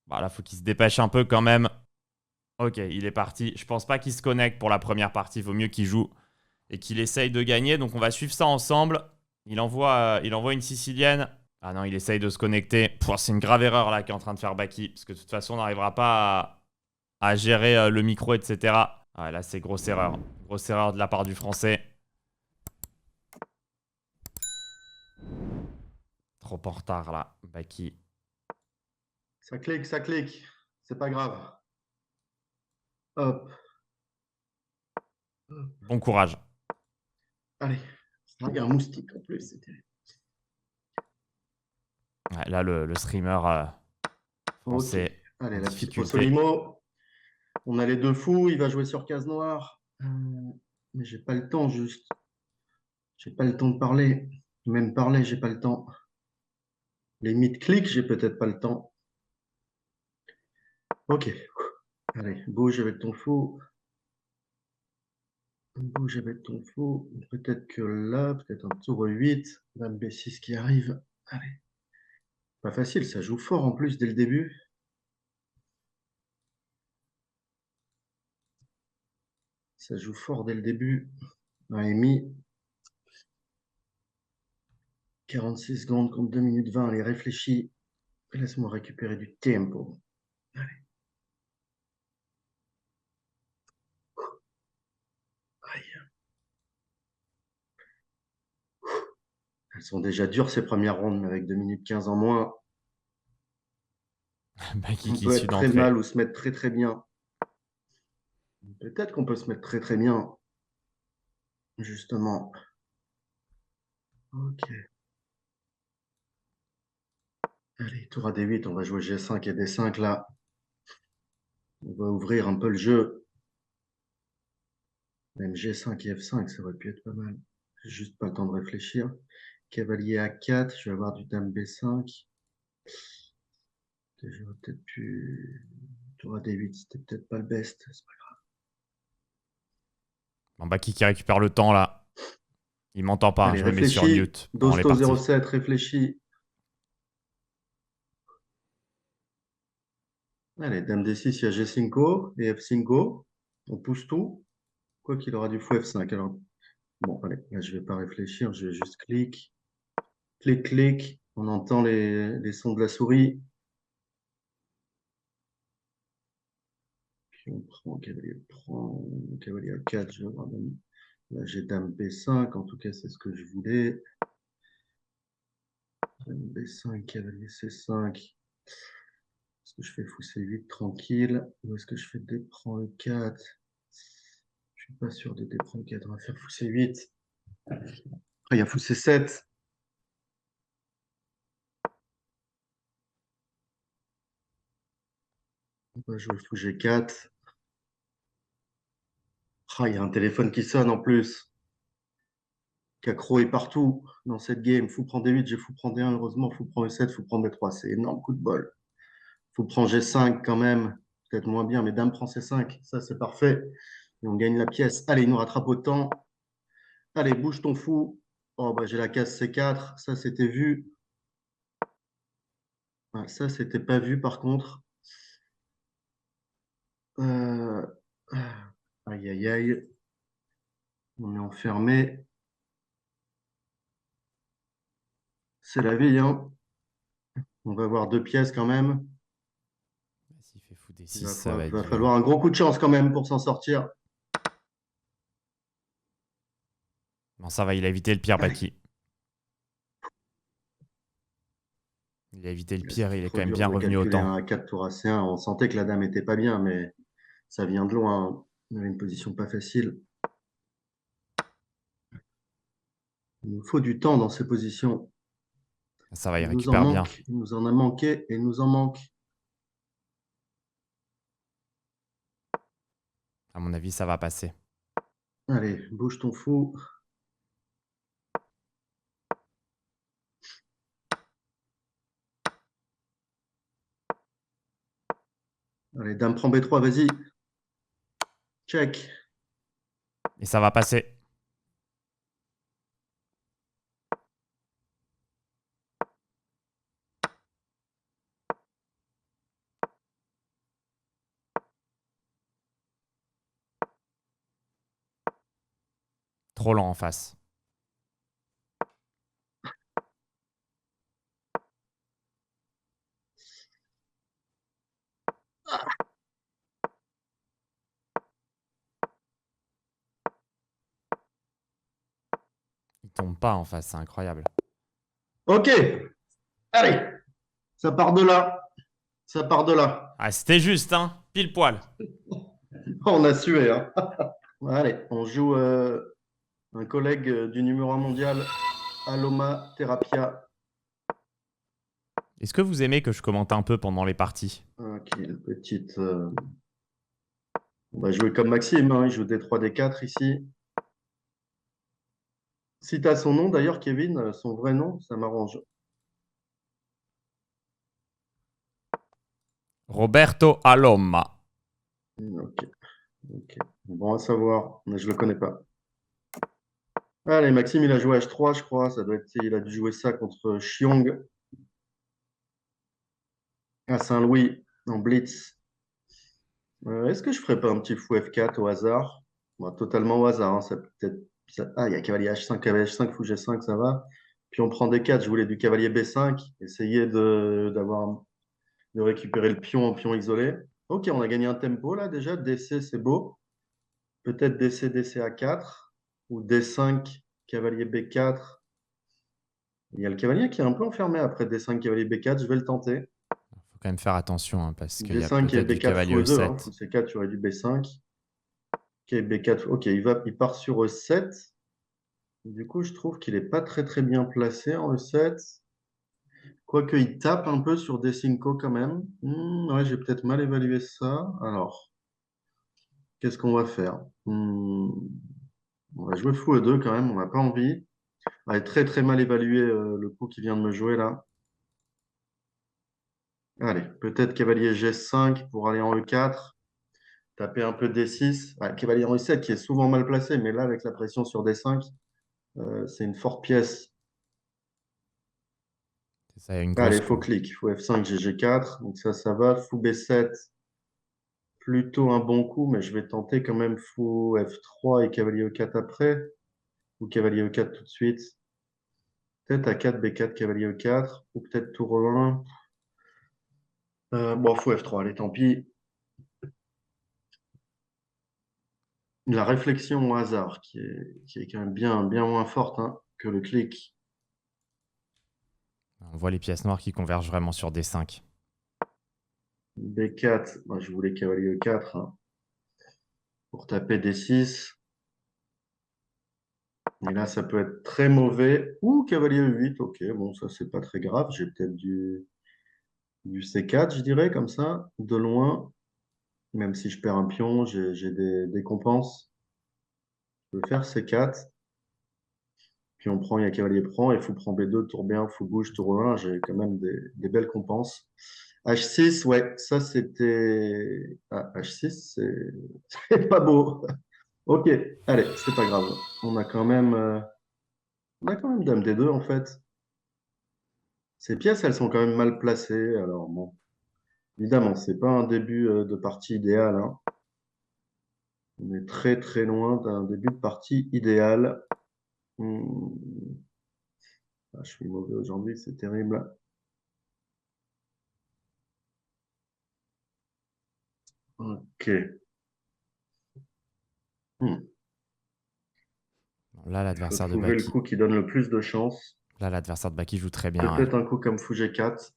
Bah là, faut qu'il se dépêche un peu quand même. Ok, il est parti. Je pense pas qu'il se connecte pour la première partie. Vaut mieux qu'il joue et qu'il essaye de gagner. Donc on va suivre ça ensemble. Il envoie une Sicilienne. Ah non, il essaye de se connecter. C'est une grave erreur là qu'est en train de faire Baki. Parce que de toute façon, on n'arrivera pas à gérer le micro, etc. Ah, là, c'est grosse erreur. Grosse erreur de la part du français. Trop en retard là, Baki. Ça clique. C'est pas grave. Hop, hop. Bon courage. Allez. Il y a un moustique en plus, c'est terrible. Ouais, là, le streamer Ok. français en Allez, la petite difficulté. Possolimo. On a les deux fous. Il va jouer sur case noire. Mais j'ai pas le temps, juste. J'ai pas le temps de parler. Même parler, j'ai pas le temps. Les mid-clics, j'ai peut-être pas le temps. Ok. Allez, bouge avec ton fou. Bouge avec ton fou. Peut-être que là, peut-être un tour 8. Dame B6 qui arrive. Allez. Pas facile, ça joue fort en plus dès le début. Ça joue fort dès le début. Noémie, 46 secondes contre 2 minutes 20. Allez, réfléchis. Laisse-moi récupérer du tempo. Aïe. Elles sont déjà dures ces premières rondes, mais avec 2 minutes 15 en moins, Baki on qui peut suit être très mal d'entrée. ou se mettre très très bien. Peut-être qu'on peut se mettre très très bien, justement. Ok. Allez, tour à D8, on va jouer G5 et D5 là. On va ouvrir un peu le jeu. Même G5 et F5, ça aurait pu être pas mal. J'ai juste pas le temps de réfléchir. Cavalier A4, je vais avoir du dame B5. J'aurais peut-être pu. Tour à D8, c'était peut-être pas le best. C'est pas Bon, Baki qui récupère le temps là. Il m'entend pas, hein, Allez, je le mets sur réfléchis. mute pendant les Dosto parties. 07, réfléchis. Allez, dame D6, il y a G5 et F5. On pousse tout. Quoi qu'il aura du fou F5. Alors, bon, allez, là, je vais pas réfléchir. Je vais juste clic, clic, clic. On entend les sons de la souris. Puis on prend cavalier A4. Je vais avoir là, j'ai dame B5. En tout cas, c'est ce que je voulais. Dame B5, cavalier C5. Est-ce que je fais fou C8 tranquille ou est-ce que je fais D prend E4? Je suis pas sûr de D prend E4. On va faire fou C8. Après, il y a fou C7. On va jouer fou G4. Ah, il y a un téléphone qui sonne en plus. Cacro est partout dans cette game. Fou prend D8, j'ai fou prend D1. Heureusement, fou prend E7, fou prend D3. C'est énorme coup de bol. Fou prend G5 quand même. Peut-être moins bien, mais dame prend C5. Ça, c'est parfait. Et on gagne la pièce. Allez, il nous rattrape au temps. Allez, bouge ton fou. Oh, bah, j'ai la case C4. Ça, c'était vu. Ah, ça, c'était pas vu par contre. Euh, Aïe, aïe, aïe. On est enfermé. C'est la vie, hein. On va avoir deux pièces quand même. S'il fait fou Il D6, va, ça va être va violent. falloir un gros coup de chance quand même pour s'en sortir. Bon, ça va, il a évité le pire, Allez. Baki. Il a évité le Ouais, pire, c'était il est quand trop même dur bien de revenu au calculer temps. un 4 tour à C1. On sentait que la dame était pas bien, mais ça vient de loin. On avait une position pas facile. Il nous faut du temps dans ces positions. Ça va, il Il nous en récupère bien. manque. Il nous en a manqué et il nous en manque. À mon avis, ça va passer. Allez, bouge ton fou. Allez, dame prend B3, vas-y. Check. Et ça va passer. Trop lent en face. Il tombe pas en face, c'est incroyable. Ok, allez, ça part de là. Ça part de là. Ah, c'était juste, hein. Pile poil. On a sué, hein. Allez, on joue un collègue du numéro 1 mondial, Aloma Therapia. Est-ce que vous aimez que je commente un peu pendant les parties? Ok, petite. On va jouer comme Maxime, hein. Il joue D3, D4 ici. Si tu as son nom d'ailleurs, Kevin, son vrai nom, ça m'arrange. Roberto Aloma. Ok, ok. Bon à savoir, mais je le connais pas. Allez, Maxime, il a joué H3, je crois. Ça doit être, il a dû jouer ça contre Chiong à Saint-Louis en blitz. Est-ce que je ferais pas un petit fou F4 au hasard? Bon, totalement au hasard, hein, ça peut être. Ah, il y a cavalier H5, cavalier H5, fou G5, ça va. Puis on prend D4. Je voulais du cavalier B5, essayer de récupérer le pion en pion isolé. Ok, on a gagné un tempo là déjà. DC, c'est beau. Peut-être DC, DC A4 ou D5, cavalier B4. Il y a le cavalier qui est un peu enfermé après D5, cavalier B4. Je vais le tenter. Faut quand même faire attention, hein, parce qu'il y a D5 et peut-être du B4 cavalier fou E2. Hein. E7. Fou C4, tu aurais du B5. Ok, B4. Ok, il part sur E7. Du coup, je trouve qu'il n'est pas très très bien placé en E7. Quoique, il tape un peu sur D5 quand même. Ouais, j'ai peut-être mal évalué ça. Alors, qu'est-ce qu'on va faire? On va jouer fou E2 quand même, on n'a pas envie. On va très très mal évalué le coup qui vient de me jouer là. Allez, peut-être cavalier G5 pour aller en E4. Taper un peu D6. Ouais, cavalier en E7 qui est souvent mal placé, mais là, avec la pression sur D5, c'est une forte pièce. C'est ça, il y a une grosse Allez, faux coup. clic. Fou F5, GG4. Donc ça va. Fou B7, plutôt un bon coup, mais je vais tenter quand même fou F3 et cavalier E4 après. Ou cavalier E4 tout de suite. Peut-être A4, B4, cavalier E4. Ou peut-être tour E1. Bon, fou F3, allez, tant pis. La réflexion au hasard, qui est quand même bien, bien moins forte hein, que le clic. On voit les pièces noires qui convergent vraiment sur D5. B4, moi, je voulais cavalier E4 hein, pour taper D6. Et là, ça peut être très mauvais. Ou cavalier E8, ok, bon, ça, c'est pas très grave. J'ai peut-être du C4, je dirais, comme ça, de loin. Même si je perds un pion, j'ai des compenses. Je peux faire C4. Puis on prend, il y a cavalier prend, et fou prend B2, tour B1, fou bouge, tour E1. J'ai quand même des belles compenses. H6, ouais, ça c'était. Ah, H6, c'est c'est pas beau. Ok, allez, c'est pas grave. On a quand même, on a quand même Dame D2 en fait. Ces pièces, elles sont quand même mal placées. Alors bon, évidemment, c'est pas un début de partie idéal. Hein. On est très très loin d'un début de partie idéal. Hmm. Ah, je suis mauvais aujourd'hui, c'est terrible. Ok. Hmm. Là, Il faut l'adversaire de trouver le Baki. coup qui donne le plus de chance. Là, l'adversaire de Baki joue très bien. Peut-être un coup comme fou G4.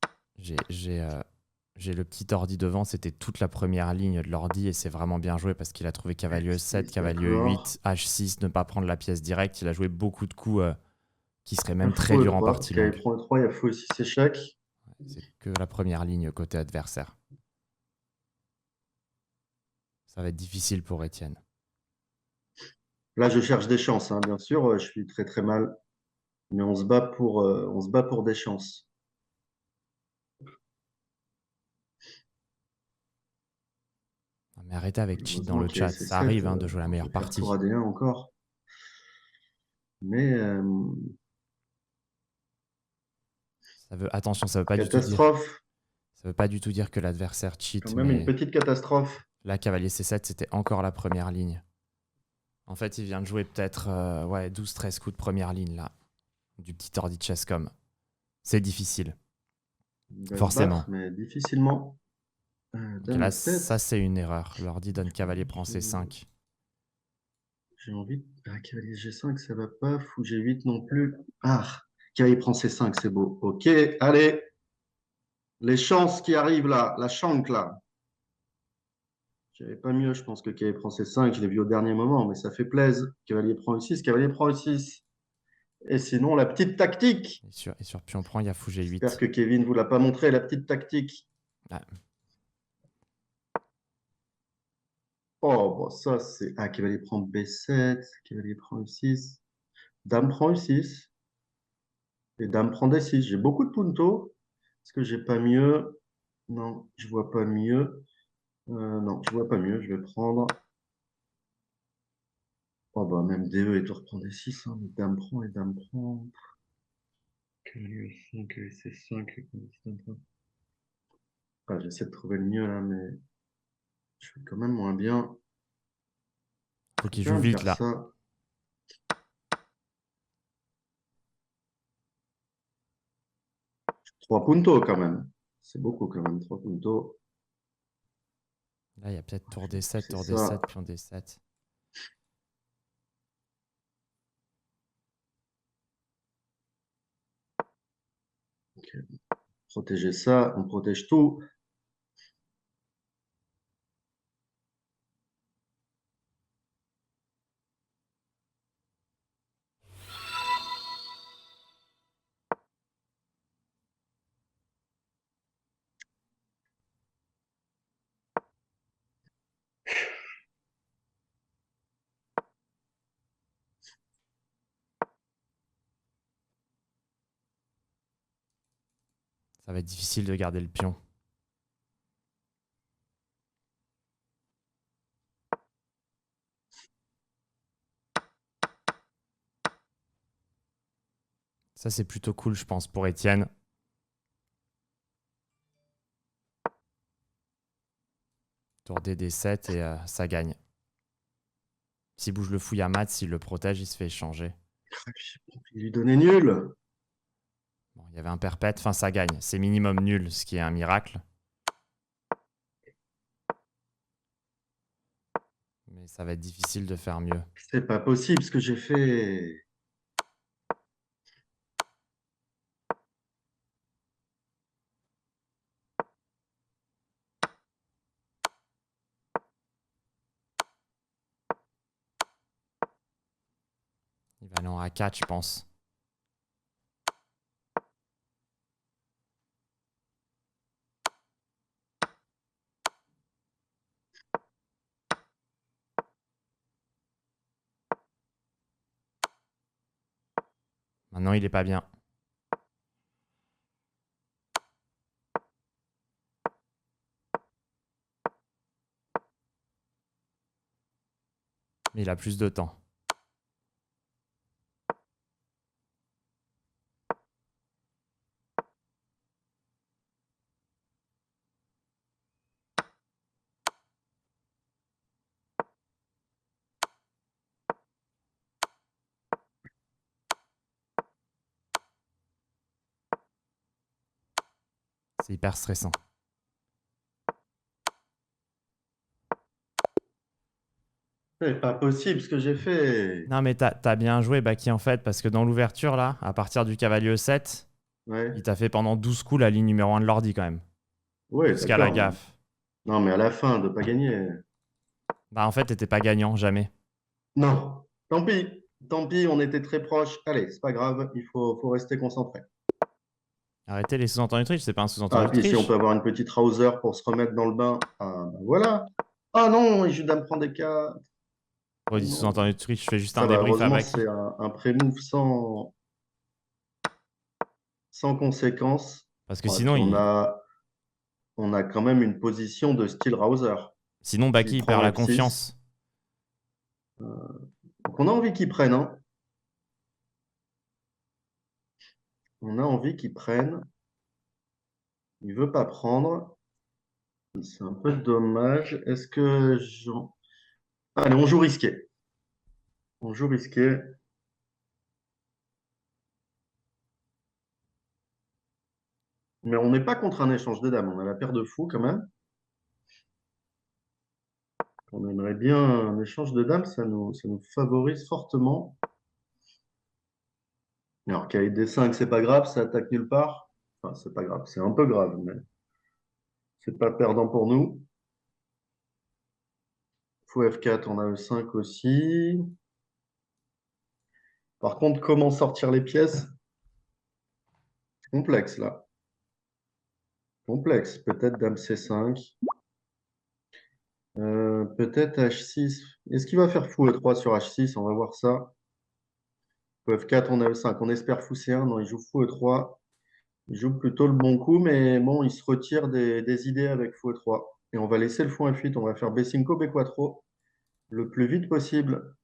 J'ai le petit ordi devant, c'était toute la première ligne de l'ordi et c'est vraiment bien joué parce qu'il a trouvé cavalier E7, H6, cavalier d'accord. E8, H6, ne pas prendre la pièce directe. Il a joué beaucoup de coups qui seraient même très Fou durs en E3. partie Ok, il longue. prend E3, il y a fou E6 échec. C'est que la première ligne côté adversaire. Ça va être difficile pour Étienne. Là, je cherche des chances, hein, bien sûr. Je suis très très mal. Mais on se bat pour des chances. Mais arrêtez avec cheat dans Heureusement le qu'il y a chat. Ça arrive C7. hein, de jouer la On meilleure peut faire tour partie. AD1 encore. Mais Attention, ça veut pas du tout dire. catastrophe. Ça veut pas du tout dire que l'adversaire Quand cheat, même une mais petite catastrophe. là, cavalier C7, c'était encore la première ligne. En fait, il vient de jouer peut-être 12-13 coups de première ligne, là. Du petit ordi de Chesscom. C'est difficile, Il va se forcément. battre, mais difficilement. Ok, Dame là, F7. ça, c'est une erreur. L'ordi donne cavalier prend C5. J'ai envie. Ah, cavalier G5, ça va pas. Fou G8 non plus. Ah, cavalier prend C5, c'est beau. Ok, allez. Les chances qui arrivent là, la chanque là. J'avais pas mieux, je pense que cavalier prend C5, je l'ai vu au dernier moment, mais ça fait plaisir. Cavalier prend E6, cavalier prend E6. Et sinon, la petite tactique. Et sur pion prend, il y a fou J'espère G8. que Kevin vous l'a pas montré, la petite tactique. Ah, Oh, bon, ça c'est. Ah, cavalier prend B7, cavalier prend E6, dame prend E6, et dame prend D6. J'ai beaucoup de punto. Est-ce que j'ai pas mieux? Non, je vois pas mieux. Non, je vois pas mieux. Je vais prendre. Oh, bah, même DE et tour prend D6. Hein, mais dame prend et dame prend. Cavalier E5, cavalier C5, dame prend. Ah, j'essaie de trouver le mieux là, mais je fais quand même moins bien. faut Je qu'il vais quand joue même vite, faire là. ça. 3 puntos quand même. C'est beaucoup quand même, 3 puntos. Là, il y a peut-être tour Je vais D7, pousser tour ça. D7, pion D7. Ok. Protéger ça, on protège tout. Ça va être difficile de garder le pion. Ça, c'est plutôt cool, je pense, pour Étienne. Tour D, D7 et ça gagne. S'il bouge le fouille à mat, s'il le protège, il se fait échanger. Il lui donnait nul. Bon, il y avait un perpète, enfin ça gagne. C'est minimum nul, ce qui est un miracle. Mais ça va être difficile de faire mieux. C'est pas possible ce que j'ai fait. Il va aller en A4, je pense. Maintenant, il est pas bien. Mais il a plus de temps. C'est hyper stressant. C'est pas possible ce que j'ai fait. Non, mais t'as bien joué, Baki, en fait, parce que dans l'ouverture, là, à partir du cavalier E7, il Ouais, t'a fait pendant 12 coups la ligne numéro 1 de l'ordi, quand même. ouais, Jusqu'à la d'accord. gaffe. Non, mais à la fin, de pas gagner. Bah, en fait, t'étais pas gagnant, jamais. Non, tant pis. Tant pis, on était très proches. Allez, c'est pas grave, faut rester concentré. Arrêtez les sous-entendus de triche, c'est pas un Ah, sous-entendu et de puis si on peut triche. avoir une petite Rauser pour se remettre dans le bain. Ah, ben voilà. Ah non, il joue dame prend des cas. Pour Ah des non. sous-entendus de triche, je fais juste un Ça va, débrief à heureusement, c'est Baki. un pré-move sans conséquence. Parce que Ah, et sinon, puis on a quand même une position de style Rouser. S'il Baki, il perd prend la F6, confiance. donc on a envie qu'il prenne. Hein. On a envie qu'il prenne. Il veut pas prendre. C'est un peu dommage. Est-ce que Allez, on joue risqué. On joue risqué. Mais on n'est pas contre un échange de dames. On a la paire de fous quand même. On aimerait bien un échange de dames. Ça nous favorise fortement. Alors, KD D5, c'est pas grave. Ça attaque nulle part. Enfin, c'est pas grave. C'est un peu grave, mais c'est pas perdant pour nous. Fou F4, on a E5 aussi. Par contre, comment sortir les pièces? Complexe, là. Complexe. Peut-être Dame C5. Peut-être H6. Est-ce qu'il va faire fou E3 sur H6? On va voir ça. Fou F4, on a E5. On espère fou C1. Non, il joue fou E3. Il joue plutôt le bon coup, mais bon, il se retire des idées avec fou E3. Et on va laisser le fou F8. On va faire B5, B4 le plus vite possible.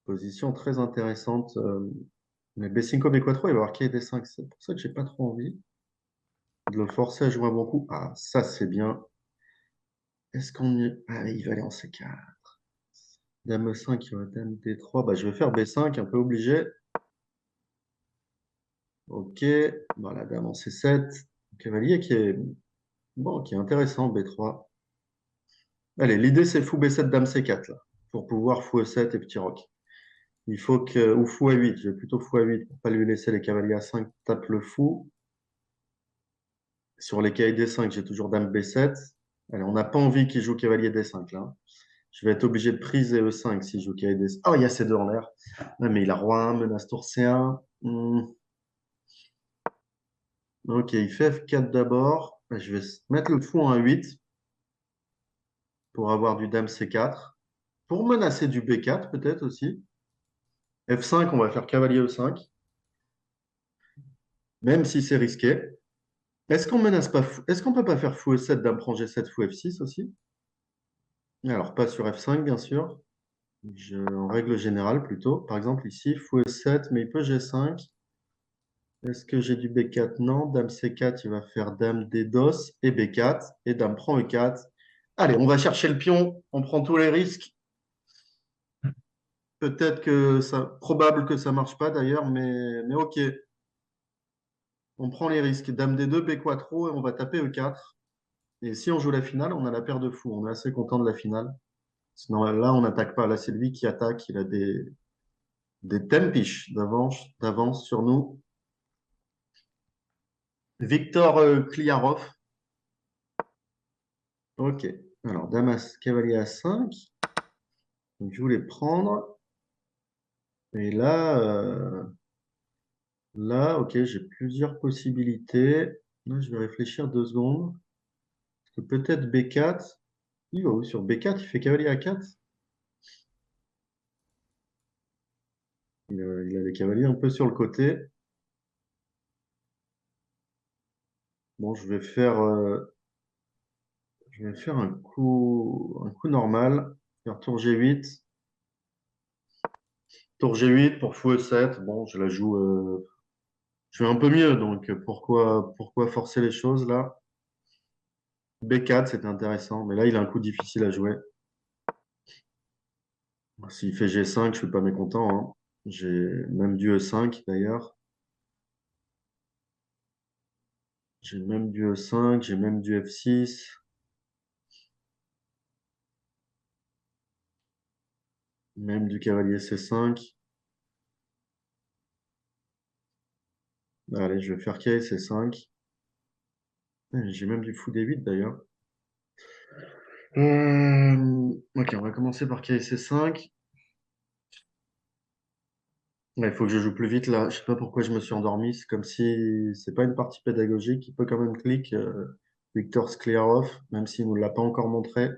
Position très intéressante. Mais B5, B4, il va avoir K D5. C'est pour ça que j'ai pas trop envie de le forcer à jouer un bon coup. Ah, ça, c'est bien. Est-ce qu'on y... Ah, il va aller en C4. Dame E5, il va Dame D3. Bah, je vais faire B5, un peu obligé. Ok. Voilà, Dame en C7. Cavalier qui est, bon, qui est intéressant, B3. Allez, l'idée, c'est fou B7, Dame C4, là, pour pouvoir fou E7 et petit roc. Il faut que... Ou fou A8. Je vais plutôt fou A8 pour pas lui laisser les cavaliers A5 tape le fou. Sur les cavaliers D5, j'ai toujours Dame B7. Allez, on n'a pas envie qu'il joue cavalier D5, là. Je vais être obligé de prise et E5 si je joue cavalier D5. Oh, il y a C2 en l'air. Ouais, mais il a roi 1, menace tour C1. Ok, il fait F4 d'abord. Je vais mettre le fou en A8 pour avoir du Dame C4. Pour menacer du B4 peut-être aussi. F5, on va faire cavalier E5. Même si c'est risqué. Est-ce qu'on menace pas fou... Est-ce qu'on peut pas faire fou E7, Dame prend G7, fou F6 aussi? Alors, pas sur F5, bien sûr. En règle générale, plutôt. Par exemple, ici, fou E7, mais il peut G5. Est-ce que j'ai du B4? Non. Dame C4, il va faire Dame D-DOS et B4. Et Dame prend E4. Allez, on va chercher le pion. On prend tous les risques. Peut-être que ça... Probable que ça marche pas d'ailleurs, mais ok. On prend les risques. Dame D2, B4, et on va taper E4. Et si on joue la finale, on a la paire de fous. On est assez content de la finale. Sinon, là, on n'attaque pas. Là, c'est lui qui attaque. Il a des tempiches d'avance sur nous. Victor Kliarov. Ok. Alors, Damas, cavalier A5. Donc, je voulais prendre. Et là, ok, j'ai plusieurs possibilités. Là, je vais réfléchir 2 secondes. Parce que peut-être B4. Il va où sur B4? Il fait cavalier A4. Il a les cavaliers un peu sur le côté. Bon, je vais faire un coup normal. Faire tour G8. Tour G8 pour fou E7. Bon, je la joue. Je fais un peu mieux, donc pourquoi forcer les choses là? B4, c'était intéressant, mais là, il a un coup difficile à jouer. S'il fait G5, je suis pas mécontent, hein. J'ai même du E5 d'ailleurs. J'ai même du E5, j'ai même du F6. Même du cavalier C5. Allez, je vais faire cavalier C5. J'ai même du fou D8 d'ailleurs. Ok, on va commencer par cavalier C5. Ouais, il faut que je joue plus vite là. Je sais pas pourquoi je me suis endormi. C'est comme si c'est pas une partie pédagogique. Il peut quand même clic Victor Skliarov, même s'il ne nous l'a pas encore montré.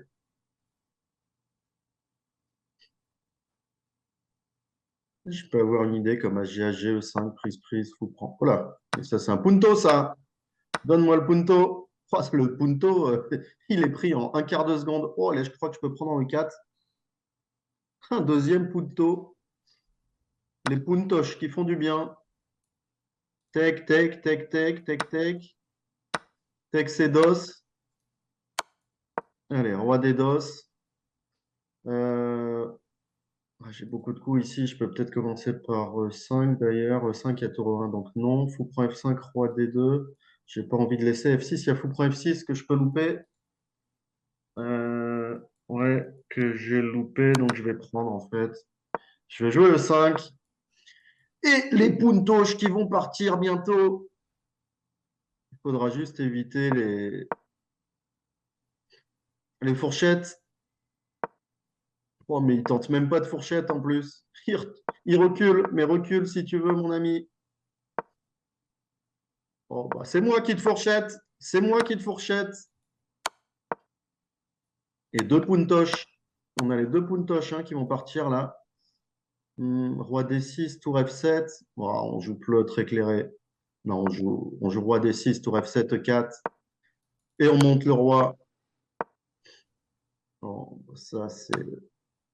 Je peux avoir une idée comme HGHG, E5, prise, fou prend. Voilà. Et ça, c'est un punto, ça. Donne-moi le punto. Oh, le punto, il est pris en un quart de seconde. Oh, allez, je crois que je peux prendre en E4. Un deuxième punto. Les puntoches qui font du bien. Tech, tech, tech, tech, tech, tech. Tech, c'est dos. Allez, roi des dos. Ah, j'ai beaucoup de coups ici. Je peux peut-être commencer par 5 d'ailleurs. 5, il y a tour 1, donc non. Fou prend F5, roi D2. J'ai pas envie de laisser F6. Il y a fou prend F6 que je peux louper. Ouais, que j'ai loupé, donc je vais prendre en fait. Je vais jouer le 5. Et les puntos qui vont partir bientôt. Il faudra juste éviter les fourchettes. Oh, mais il tente même pas de fourchette en plus. Il recule, mais recule si tu veux, mon ami. Oh, bah, c'est moi qui te fourchette. C'est moi qui te fourchette. Et deux puntoches. On a les deux puntoches hein, qui vont partir là. Roi D6, tour F7. Oh, on joue pleutre éclairé. Non, on joue roi D6, tour F7, E4. Et on monte le roi. Oh, ça, c'est...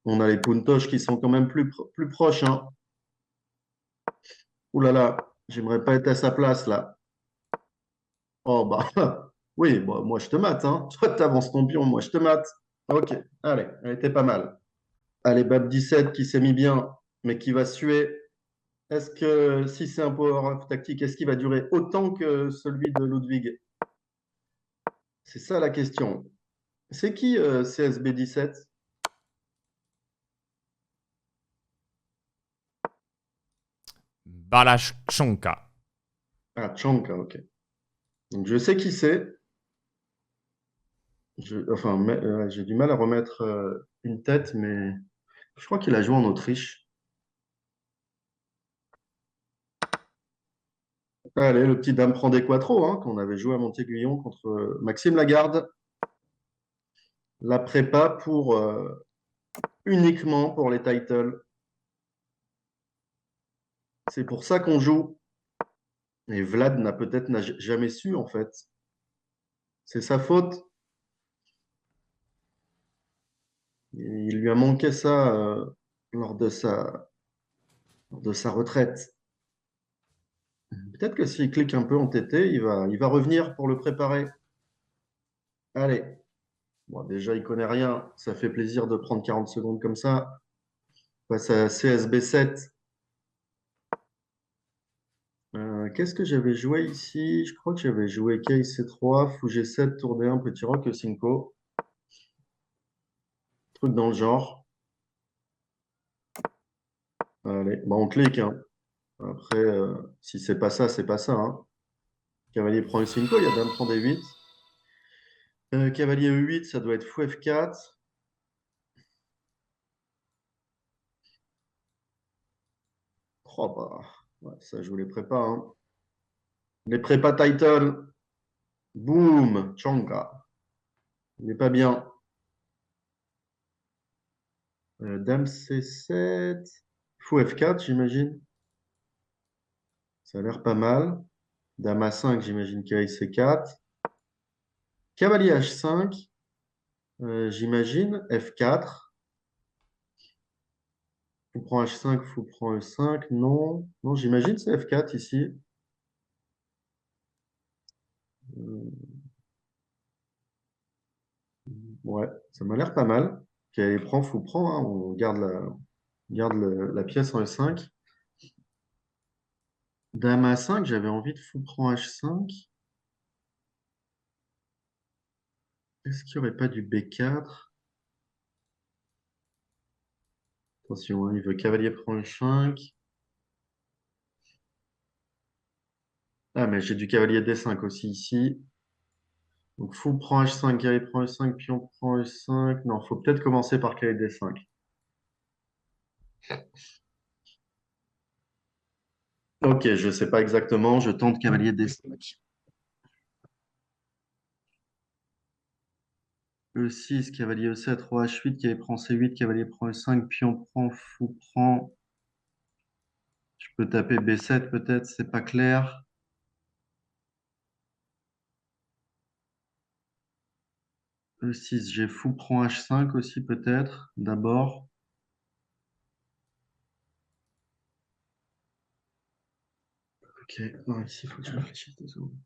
On a les puntoches qui sont quand même plus proches. Hein. Ouh là là, j'aimerais pas être à sa place là. Oh bah oui, bah, moi je te mate. Hein. Toi, t'avances ton pion, moi je te mate. Ok, allez, elle était pas mal. Allez, Bab 17 qui s'est mis bien, mais qui va suer. Est-ce que si c'est un power-up tactique, est-ce qu'il va durer autant que celui de Ludwig? C'est ça la question. C'est qui CSB 17? Balashonka. Ah, Tchanka, ok. Donc je sais qui c'est. Enfin, j'ai du mal à remettre une tête, mais je crois qu'il a joué en Autriche. Allez, le petit dame prend des quattros, hein, qu'on avait joué à Montéguillon contre Maxime Lagarde. La prépa pour uniquement pour les titles. C'est pour ça qu'on joue. Et Vlad n'a jamais su, en fait. C'est sa faute. Il lui a manqué ça lors de sa retraite. Peut-être que s'il clique un peu en TT, il va revenir pour le préparer. Allez. Bon, déjà, il connaît rien. Ça fait plaisir de prendre 40 secondes comme ça. Passe à CSB 7. Qu'est-ce que j'avais joué ici? Je crois que j'avais joué KC3, Fou G7, Tour D1, Petit Roc, E5. Truc dans le genre. Allez, bah on clique. Hein. Après, si c'est pas ça, c'est pas ça. Hein. Cavalier prend E5, il y a Dame prend D8. Cavalier E8, ça doit être Fou F4. Oh bah, ouais, ça joue les prépas. Hein. Les prépas title. Boum, Changa. Il n'est pas bien. Dame C7. Fou F4, j'imagine. Ça a l'air pas mal. Dame A5, j'imagine cavalier C4. Cavalier H5, j'imagine. F4. Fou prend H5, fou prend E5. Non, non, j'imagine c'est F4 ici. Euh, ouais, ça m'a l'air pas mal. Cavalier prend, fou prend. Hein. On garde la pièce en E5. Dame A5, j'avais envie de fou prend H5. Est-ce qu'il n'y aurait pas du B4? Attention, hein, il veut cavalier prend E5. Ah, mais j'ai du cavalier D5 aussi ici. Donc fou prend H5, cavalier prend E5, pion prend E5. Non, faut peut-être commencer par cavalier D5. Ok, je ne sais pas exactement. Je tente cavalier D5. E6, cavalier E7, roi H8, cavalier prend C8, cavalier prend E5, pion prend, fou prend. Je peux taper B7 peut-être, c'est pas clair. E6, j'ai fou prend H5 aussi peut-être, d'abord. Ok, non, ici, il faut que je réfléchisse 2 secondes.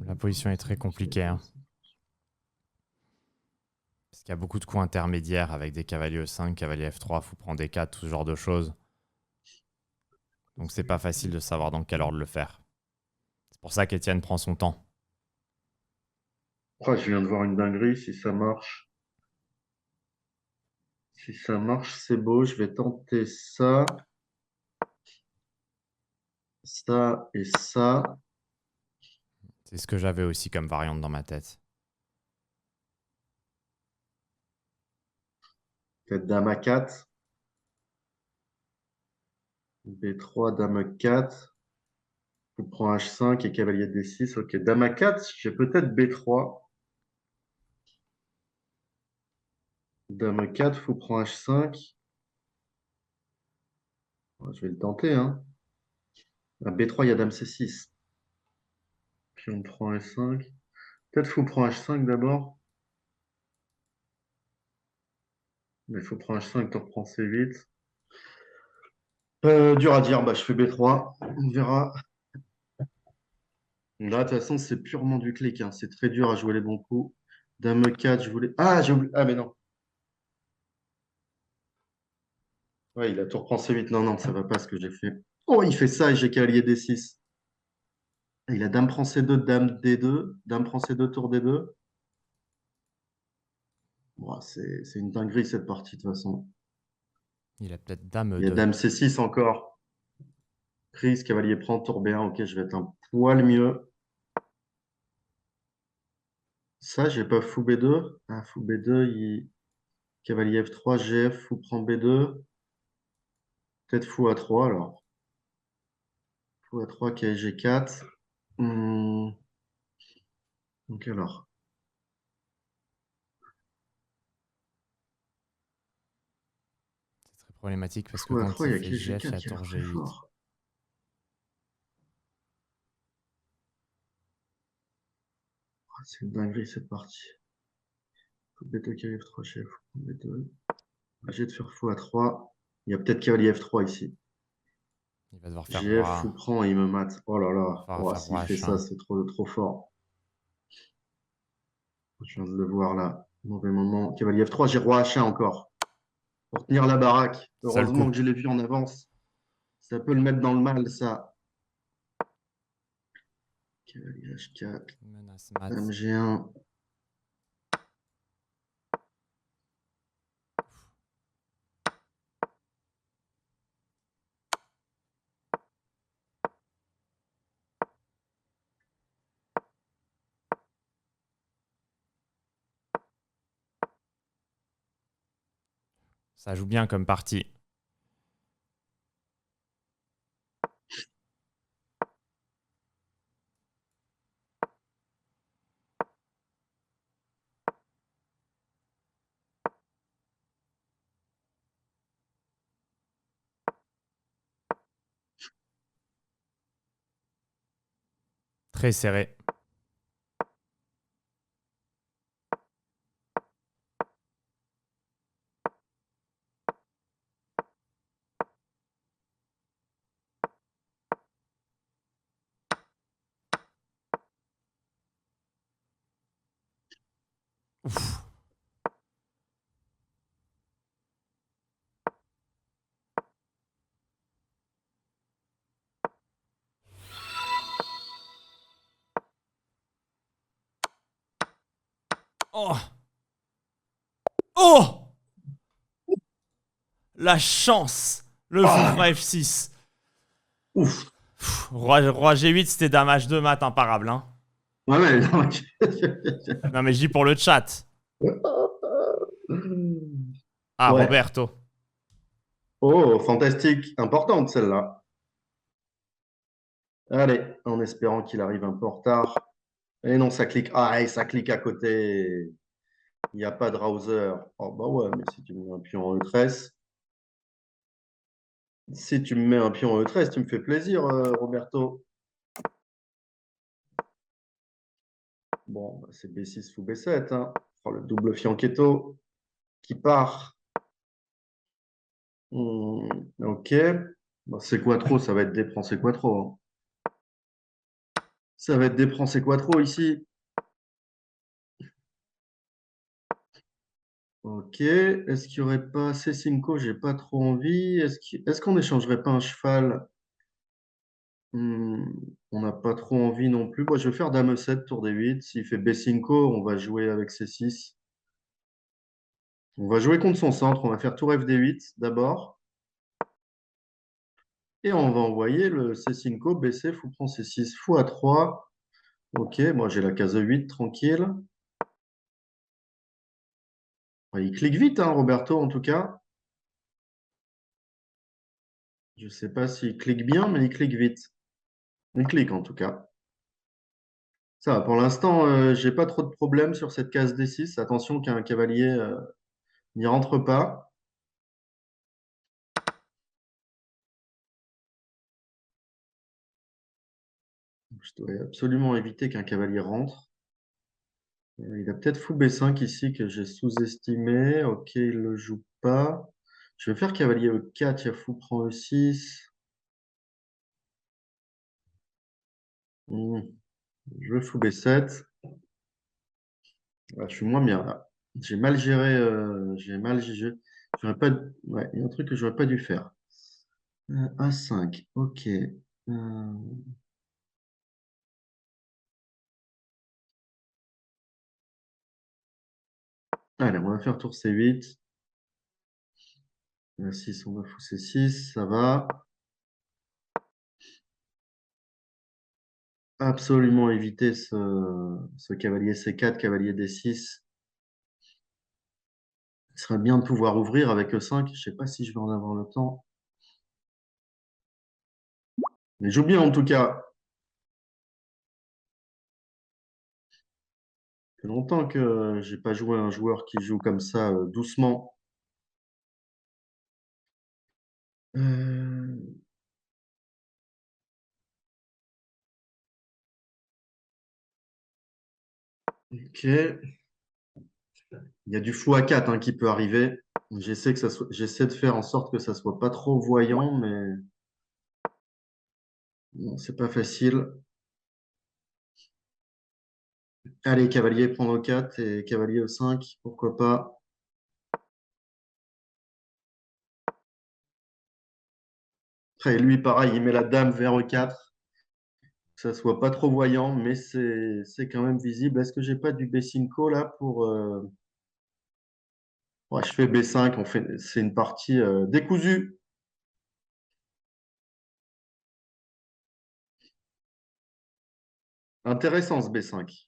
La position est très compliquée. Hein. Parce qu'il y a beaucoup de coups intermédiaires avec des cavaliers E5, cavalier F3, fou prend D4, tout ce genre de choses. Donc c'est pas facile de savoir dans quel ordre le faire. C'est pour ça qu'Étienne prend son temps. Oh, je viens de voir une dinguerie, si ça marche. Si ça marche, c'est beau. Je vais tenter ça, ça et ça. C'est ce que j'avais aussi comme variante dans ma tête. Peut-être dame A4. B3, dame 4. Je prends H5 et cavalier D6. Ok, dame A4. J'ai peut-être B3. Dame 4, fou prend H5. Je vais le tenter, hein. À B3, il y a dame C6. Puis on prend H5. Peut-être fou prend H5 d'abord. Mais fou prend H5, tour prend C8. Dur à dire, bah, je fais B3. On verra. Là, de toute façon, c'est purement du clic, hein. C'est très dur à jouer les bons coups. Dame 4, je voulais. Ah, j'ai oublié. Ah, mais non. Ouais, il a tour prend C8. Non, non, ça va pas ce que j'ai fait. Oh, il fait ça et j'ai cavalier D6. Il a dame prend C2, dame D2. Dame prend C2, tour D2. Bon, c'est une dinguerie cette partie de toute façon. Il a peut-être dame Il y a E2. dame C6 encore. Prise, cavalier prend, tour B1. Ok, je vais être un poil mieux. Ça, j'ai pas fou B2. Ah, fou B2, cavalier F3, GF, fou prend B2. Peut-être fou A3 alors. Fou A3, cavalier G4. Donc alors. C'est très problématique parce que Fou quand A3, il il y a fait cavalier GF, il y G4 a qui a tour l'air très G8. fort. Ah, c'est une dinguerie cette partie. Fou B2, cavalier F3, GF, fou prend B2. J'ai de faire fou A3. Il y a peut-être cavalier F3 ici. Il va devoir faire GF roi. fou prend et il me mate. Oh là Il va là. falloir Oh, faire s'il roi fait ça, H1. c'est trop fort. Je viens de le voir là. Mauvais moment. Cavalier F3, j'ai roi H1 encore. Pour tenir la baraque. Seul coup. Heureusement que je l'ai vu en avance. Ça peut le mettre dans le mal, ça. Cavalier H4. Menace mat. Dame G1. Ça joue bien comme partie. Très serré. Ouf. Oh. Oh. La chance. Le fou Ah, prend F6. ouf. Roi G8, c'était dame H2 mat imparable. Hein. Ouais, ouais, non, Non mais je dis pour le chat. Ah, ouais. Roberto. Oh, fantastique. Importante celle-là. Allez, en espérant qu'il arrive un peu en retard. Et non, ça clique. Ah, et ça clique à côté. Il n'y a pas de Rouser. Oh, bah ouais, mais si tu me mets un pion en E13, si tu me mets un pion en E13, tu me fais plaisir, Roberto. Bon, bah, c'est B6 ou B7. Hein. Oh, le double fianchetto qui part. Ok. Bon, c'est Quattro, ça va être des prends, c'est Quattro. Hein. Ça va être des prends, c'est Quattro ici. Ok. Est-ce qu'il n'y aurait pas C5? J'ai pas trop envie. Est-ce qu'on n'échangerait pas un cheval? Hmm, on n'a pas trop envie non plus. Moi, je vais faire Dame 7, tour D8. S'il fait B5, on va jouer avec C6. On va jouer contre son centre. On va faire tour FD8 d'abord. Et on va envoyer le C5, BC, fou prend C6, fou A3. Ok, moi j'ai la case 8, tranquille. Ouais, il clique vite, hein, Roberto, en tout cas. Je ne sais pas s'il clique bien, mais il clique vite. Il clique en tout cas. Ça va, pour l'instant, j'ai pas trop de problèmes sur cette case D6. Attention qu'un cavalier n'y rentre pas. Je dois absolument éviter qu'un cavalier rentre. Il a peut-être fou B5 ici que j'ai sous-estimé. Ok, il ne le joue pas. Je vais faire cavalier E4, il y a fou prend E6. Hmm, je veux fou B7. Ah, je suis moins bien là. J'ai mal géré. J'aurais pas, ouais, il y a un truc que j'aurais pas dû faire. A5, ok. Allez, on va faire tour C8. A6, on va fou C6, ça va. Absolument éviter ce cavalier C4, cavalier D6. Il serait bien de pouvoir ouvrir avec E5. Je ne sais pas si je vais en avoir le temps. Mais j'oublie en tout cas. Ça fait longtemps que j'ai pas joué à un joueur qui joue comme ça, doucement. Euh, ok. Il y a du fou à 4 hein, qui peut arriver. J'essaie de faire en sorte que ça soit pas trop voyant, mais bon, c'est pas facile. Allez, cavalier prendre 4 et cavalier E5, pourquoi pas. Après, lui, pareil, il met la dame vers E4, que ça soit pas trop voyant, mais c'est quand même visible. Est-ce que j'ai pas du B5 là pour. Ouais, je fais B5, c'est une partie décousue. Intéressant ce B5,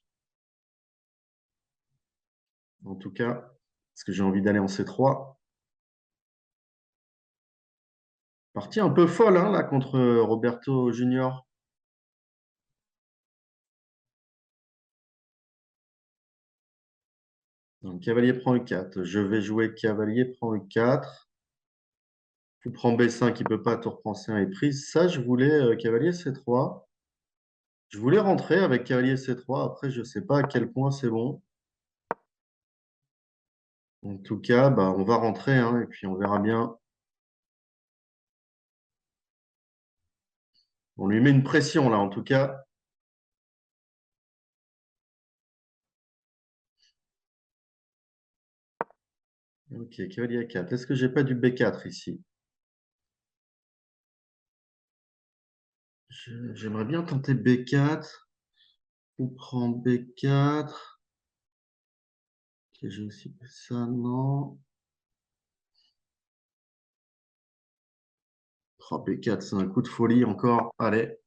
en tout cas, parce que j'ai envie d'aller en C3. Partie un peu folle hein, là contre Roberto Junior. Donc, cavalier prend E4. Je vais jouer cavalier prend E4. Fou prend B5, il ne peut pas, tour prend C1 est prise. Ça, je voulais cavalier C3. Je voulais rentrer avec cavalier C3. Après, je ne sais pas à quel point c'est bon. En tout cas, bah, on va rentrer hein, et puis on verra bien. On lui met une pression là, en tout cas. Ok, cavalier A4. Est-ce que j'ai pas du B4 ici? J'aimerais bien tenter B4. Ou prend B4. Ok, j'ai aussi ça, non. Oh, B4, c'est un coup de folie encore. Allez,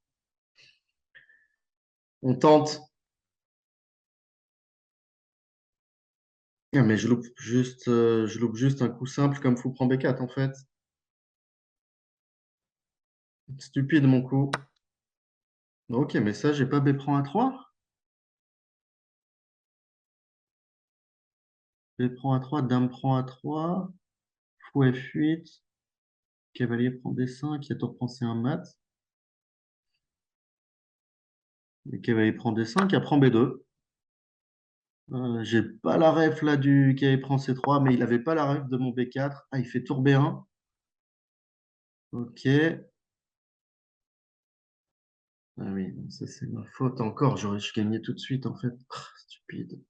on tente. Ah, mais je loupe juste un coup simple comme fou prend B4 en fait. Stupide mon coup. Ok, mais ça, j'ai pas B prend A3. B prend A3, dame prend A3, fou F8, cavalier prend D5, il y a tour prend C1 mat. Le cavalier prend D5, il prend B2. J'ai pas la ref là du cavalier prend C3, mais il avait pas la ref de mon B4. Ah, il fait tour B1. Ok. Ah oui, non, ça c'est ma faute encore. J'aurais dû gagner tout de suite en fait. Ah, stupide.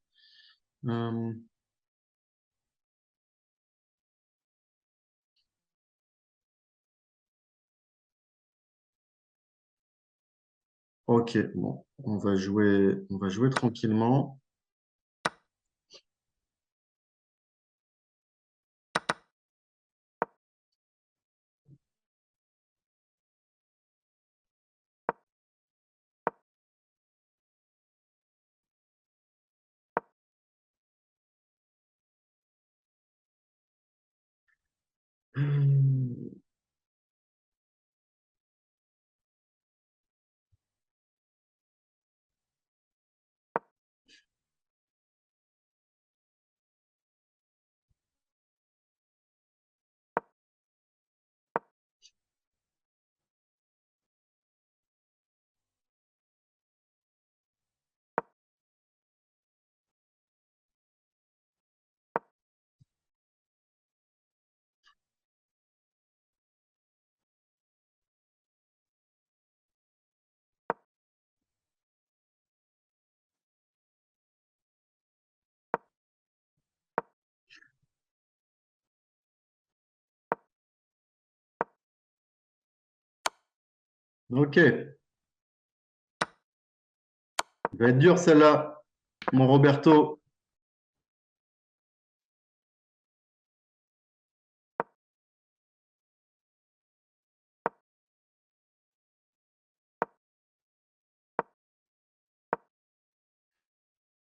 Euh, Ok, bon, on va jouer tranquillement. Ok, va être dur celle-là, mon Roberto.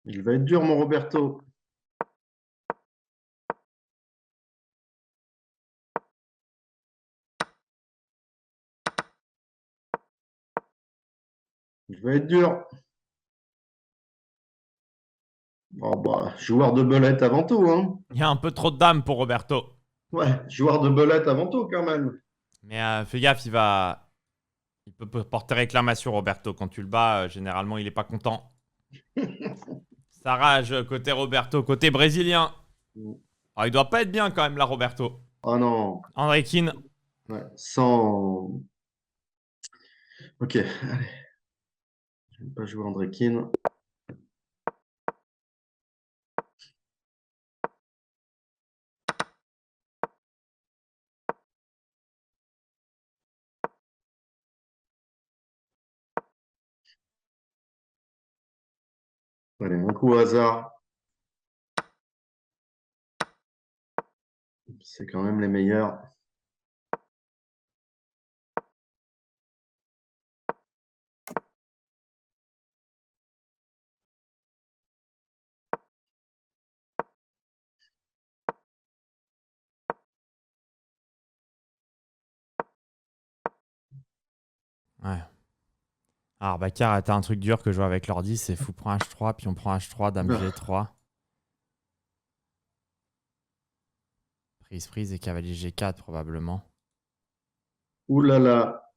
Il va être dur, mon Roberto. Il va être dur. Bon, bah, joueur de belette avant tout, hein. Il y a un peu trop de dames pour Roberto. Ouais, joueur de belette avant tout, quand même. Mais fais gaffe, il peut porter réclamation, Roberto. Quand tu le bats, généralement, il est pas content. Ça rage côté Roberto, côté brésilien. Alors, il doit pas être bien quand même, là, Roberto. Oh non. André Kin. Ouais, sans. Ok, allez. Je vais pas jouer André Kin. Allez, un coup au hasard. C'est quand même les meilleurs. Ouais. Alors, Bakar, t'as un truc dur que je joue avec l'ordi, c'est fou prend H3, puis on prend H3, dame Ah, G3. Prise et cavalier G4 probablement. ouh là là.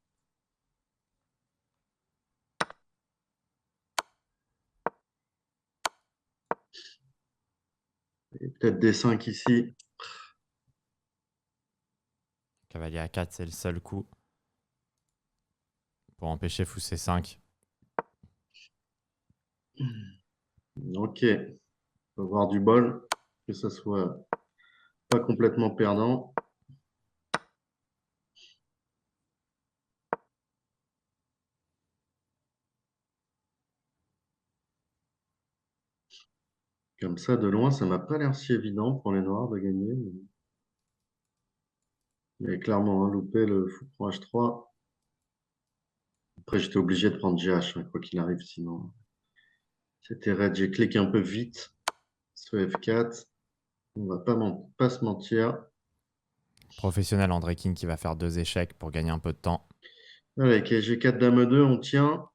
Et peut-être des 5 ici. Cavalier A4, c'est le seul coup pour empêcher fou C5. Ok, faut avoir du bol, que ça soit pas complètement perdant. Comme ça, de loin, ça m'a pas l'air si évident pour les Noirs de gagner. Mais clairement, hein, louper le fou prend H3. Après, j'étais obligé de prendre GH, hein, quoi qu'il arrive, sinon. C'était raide. J'ai cliqué un peu vite sur F4. On va pas se mentir. Professionnel André King qui va faire 2 échecs pour gagner un peu de temps. Allez, avec G4 Dame 2, on tient.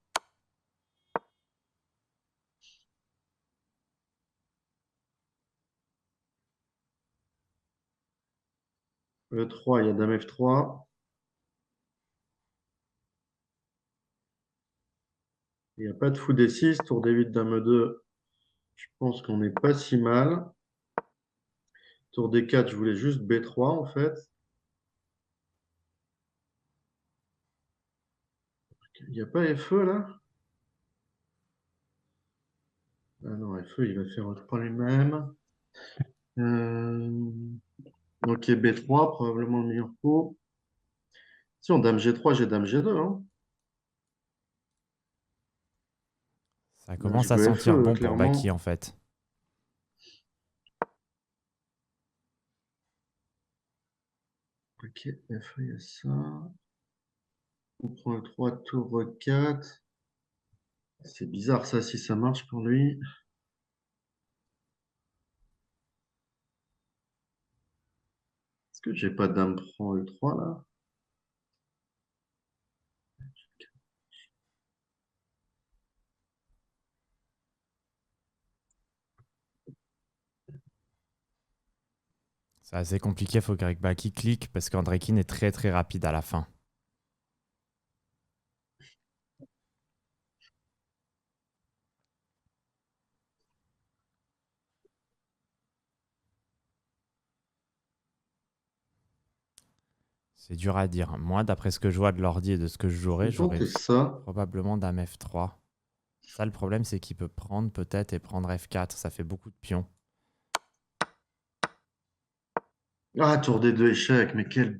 E3, il y a Dame F3. Il n'y a pas de fou D6. Tour D8, Dame 2. Je pense qu'on n'est pas si mal. Tour D4, je voulais juste B3 en fait. Il n'y a pas FE là? Ah non, FE, il va faire 3 lui-même. Euh, Ok, B3, probablement le meilleur coup. Si on Dame G3, j'ai Dame G2, hein. Ça Là, je commence à veux sentir FE, bon pour clairement. Baki en fait. Ok, FE, il y a ça. On prend le 3, tour 4. C'est bizarre ça, si ça marche pour lui. Est-ce que j'ai pas dame prend E3 là? C'est assez compliqué, faut que Baki clique parce qu'Andrekin est très très rapide à la fin. C'est dur à dire. Moi, d'après ce que je vois de l'ordi et de ce que je jouerais, Je vais j'aurais tenter ça. probablement dame F3. Ça, le problème, c'est qu'il peut prendre peut-être et prendre F4. Ça fait beaucoup de pions. Ah, tour des deux échecs, mais quel...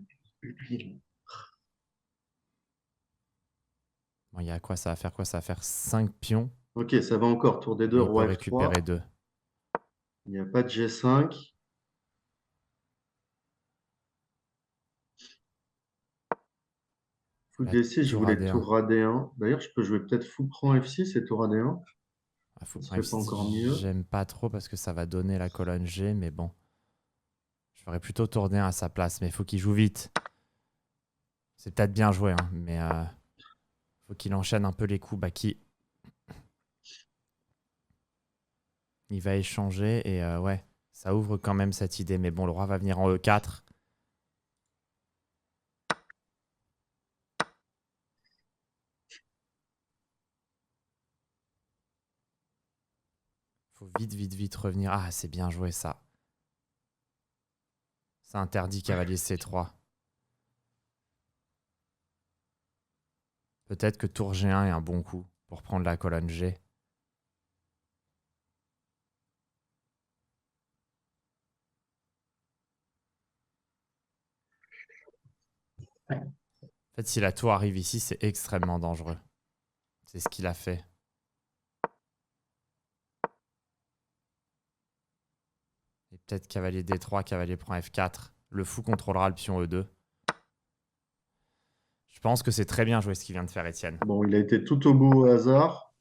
Bon, il y a quoi? Ça va faire quoi? Ça va faire 5 pions. Ok, ça va encore. Tour des deux, Mais il peut roi F3. récupérer 2. Il n'y a pas de G5. Fou La D6, je tour voulais AD1. tour AD1. D'ailleurs, je peux jouer peut-être fou prend F6 et tour AD1. Ah, fou Ce prendre serait pas F6, encore mieux. j'aime pas trop parce que ça va donner la colonne G, mais bon. Je ferais plutôt tour D1 à sa place, mais il faut qu'il joue vite. C'est peut-être bien joué, hein, mais faut qu'il enchaîne un peu les coups. Baki. Il va échanger et ouais, ça ouvre quand même cette idée. Mais bon, le roi va venir en E4. Faut vite, vite, vite revenir. Ah, c'est bien joué ça. Ça interdit cavalier C3. Peut-être que tour G1 est un bon coup pour prendre la colonne G. En fait, si la tour arrive ici, c'est extrêmement dangereux. C'est ce qu'il a fait. Et peut-être cavalier D3, cavalier prend F4. Le fou contrôlera le pion E2. Je pense que c'est très bien joué ce qu'il vient de faire, Étienne. Bon, il a été tout au bout au hasard.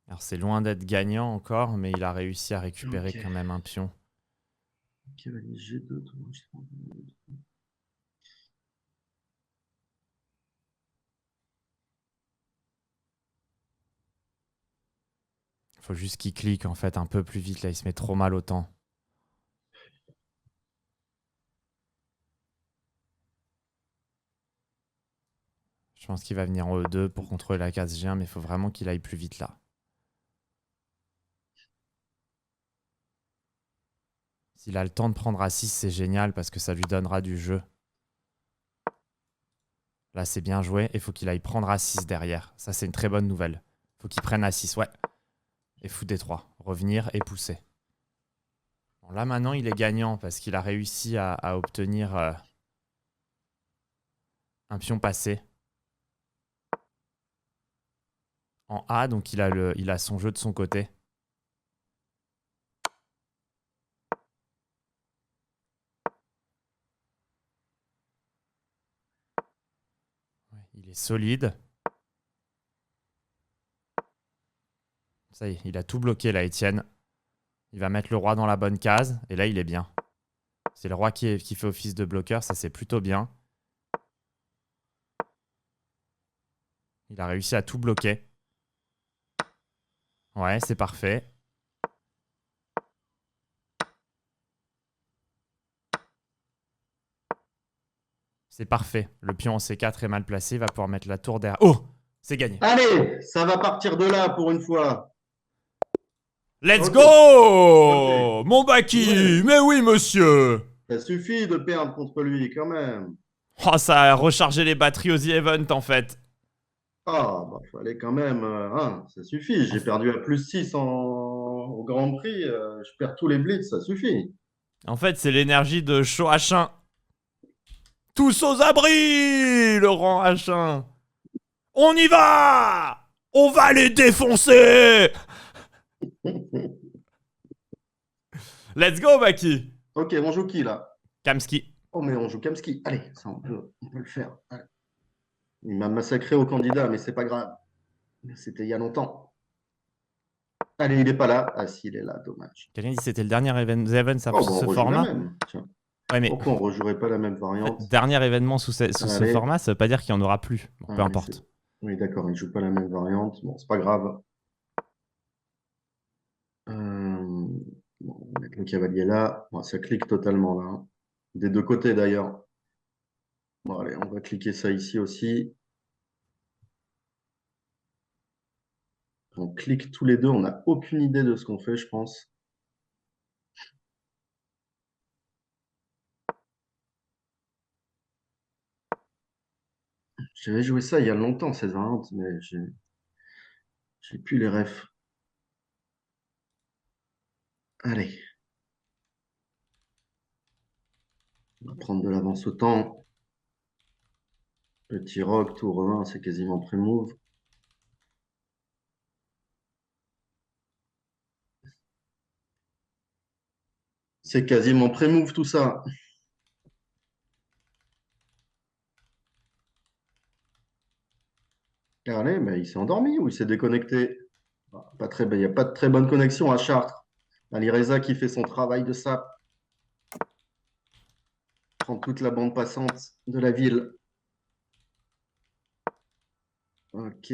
Alors c'est loin d'être gagnant encore, mais il a réussi à récupérer Ok. quand même un pion. Cavalier G2, tour H3. Faut juste qu'il clique en fait un peu plus vite. Là, il se met trop mal au temps. Je pense qu'il va venir en E2 pour contrôler la case G1, mais il faut vraiment qu'il aille plus vite là. S'il a le temps de prendre A6, c'est génial parce que ça lui donnera du jeu. Là, c'est bien joué. Et il faut qu'il aille prendre A6 derrière. Ça, c'est une très bonne nouvelle. Faut qu'il prenne A6, ouais. Et fou D3. Revenir et pousser. Bon, là, maintenant, il est gagnant parce qu'il a réussi à obtenir un pion passé en A. Donc, il a son jeu de son côté. Ouais, il est solide. Ça y est, il a tout bloqué là, Étienne. Il va mettre le roi dans la bonne case. Et là, il est bien. C'est le roi qui fait office de bloqueur. Ça, c'est plutôt bien. Il a réussi à tout bloquer. Ouais, c'est parfait. C'est parfait. Le pion en C4 est mal placé. Il va pouvoir mettre la tour derrière. Oh! C'est gagné. Allez, ça va partir de là pour une fois. Let's Ok, ok. go! Mon Baki! Ouais, Mais oui, monsieur! ça suffit de perdre contre lui quand même. Oh, ça a rechargé les batteries aux The Event en fait. Ah, bah, fallait quand même. Hein, ça suffit. En, J'ai perdu à plus 6 au Grand Prix. Je perds tous les blitz, ça suffit. en fait, c'est l'énergie de Show H1. Tous aux abris, le rang H1. On y va. On va les défoncer. Let's go, Baki. Ok, on joue qui là? Kamski. Oh, mais on joue Kamski. Allez, ça, on peut le faire. Allez. Il m'a massacré au candidat, mais c'est pas grave. C'était il y a longtemps. Allez, il est pas là. Ah, si, il est là, dommage. Quelqu'un dit que c'était le dernier event Oh, sous bon, on ce rejoue la format. même. Tiens. Ouais, mais Pourquoi on rejouerait pas la même en fait, variante? dernier événement sous ce Allez. format, ça veut pas dire qu'il n'y en aura plus. Bon, Ah, peu oui, importe. oui, d'accord, il joue pas la même variante. Bon, c'est pas grave. Bon, on va mettre le cavalier là. Bon, ça clique totalement là, hein. Des deux côtés d'ailleurs. Bon, allez, on va cliquer ça ici aussi. On clique tous les deux. On n'a aucune idée de ce qu'on fait, je pense. J'avais joué ça il y a longtemps, cette variante, mais j'ai plus les refs. Allez, on va prendre de l'avance au temps. Petit rock, tour 1, c'est quasiment pré-move. C'est quasiment pré-move tout ça. Allez, mais il s'est endormi ou il s'est déconnecté? Pas très, il n'y a pas de très bonne connexion à Chartres. Ali Reza qui fait son travail de sape, prend toute la bande passante de la ville. Ok.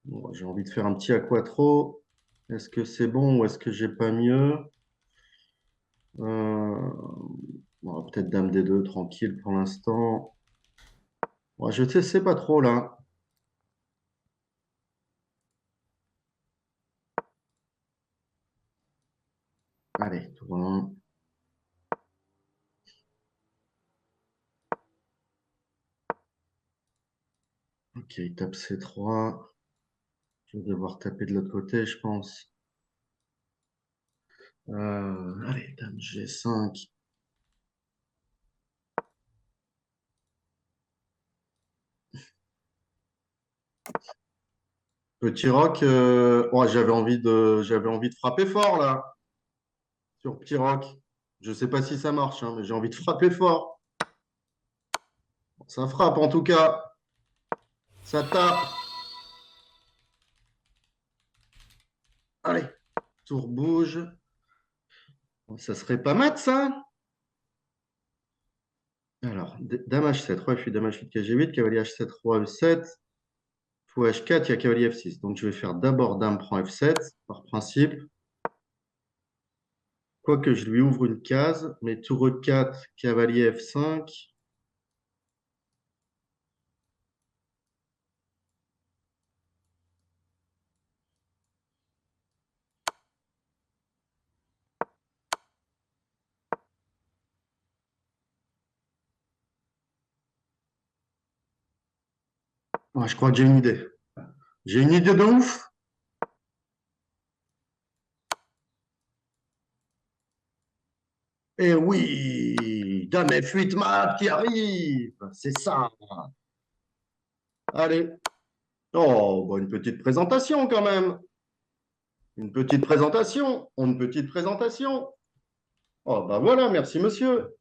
Bon, j'ai envie de faire un petit à quattro. Est-ce que c'est bon ou est-ce que j'ai pas mieux? Bon, peut-être dame D2, tranquille pour l'instant. Bon, je ne sais pas trop là. Allez, tour 1. Ok, il tape C3. Je vais devoir taper de l'autre côté, je pense. Allez, dame G5. Petit roc, ouais, j'avais envie de frapper fort là, sur petit roc. Je sais pas si ça marche, hein, mais j'ai envie de frapper fort. Ça frappe en tout cas. Ça tape. Allez, tour bouge. Ça serait pas mat ça. Alors, dame H7, roi F8, dame H8, KG8, cavalier H7, roi E7, fou H4, il y a cavalier F6. Donc je vais faire d'abord dame prend F7, par principe. Quoique je lui ouvre une case, mais tour E4, cavalier F5. Ouais, je crois que j'ai une idée. J'ai une idée de ouf. Et oui, dame F8 mat qui arrive. C'est ça. Allez. Oh, bon, une petite présentation quand même. Une petite présentation. Une petite présentation. Oh, bah voilà, merci monsieur.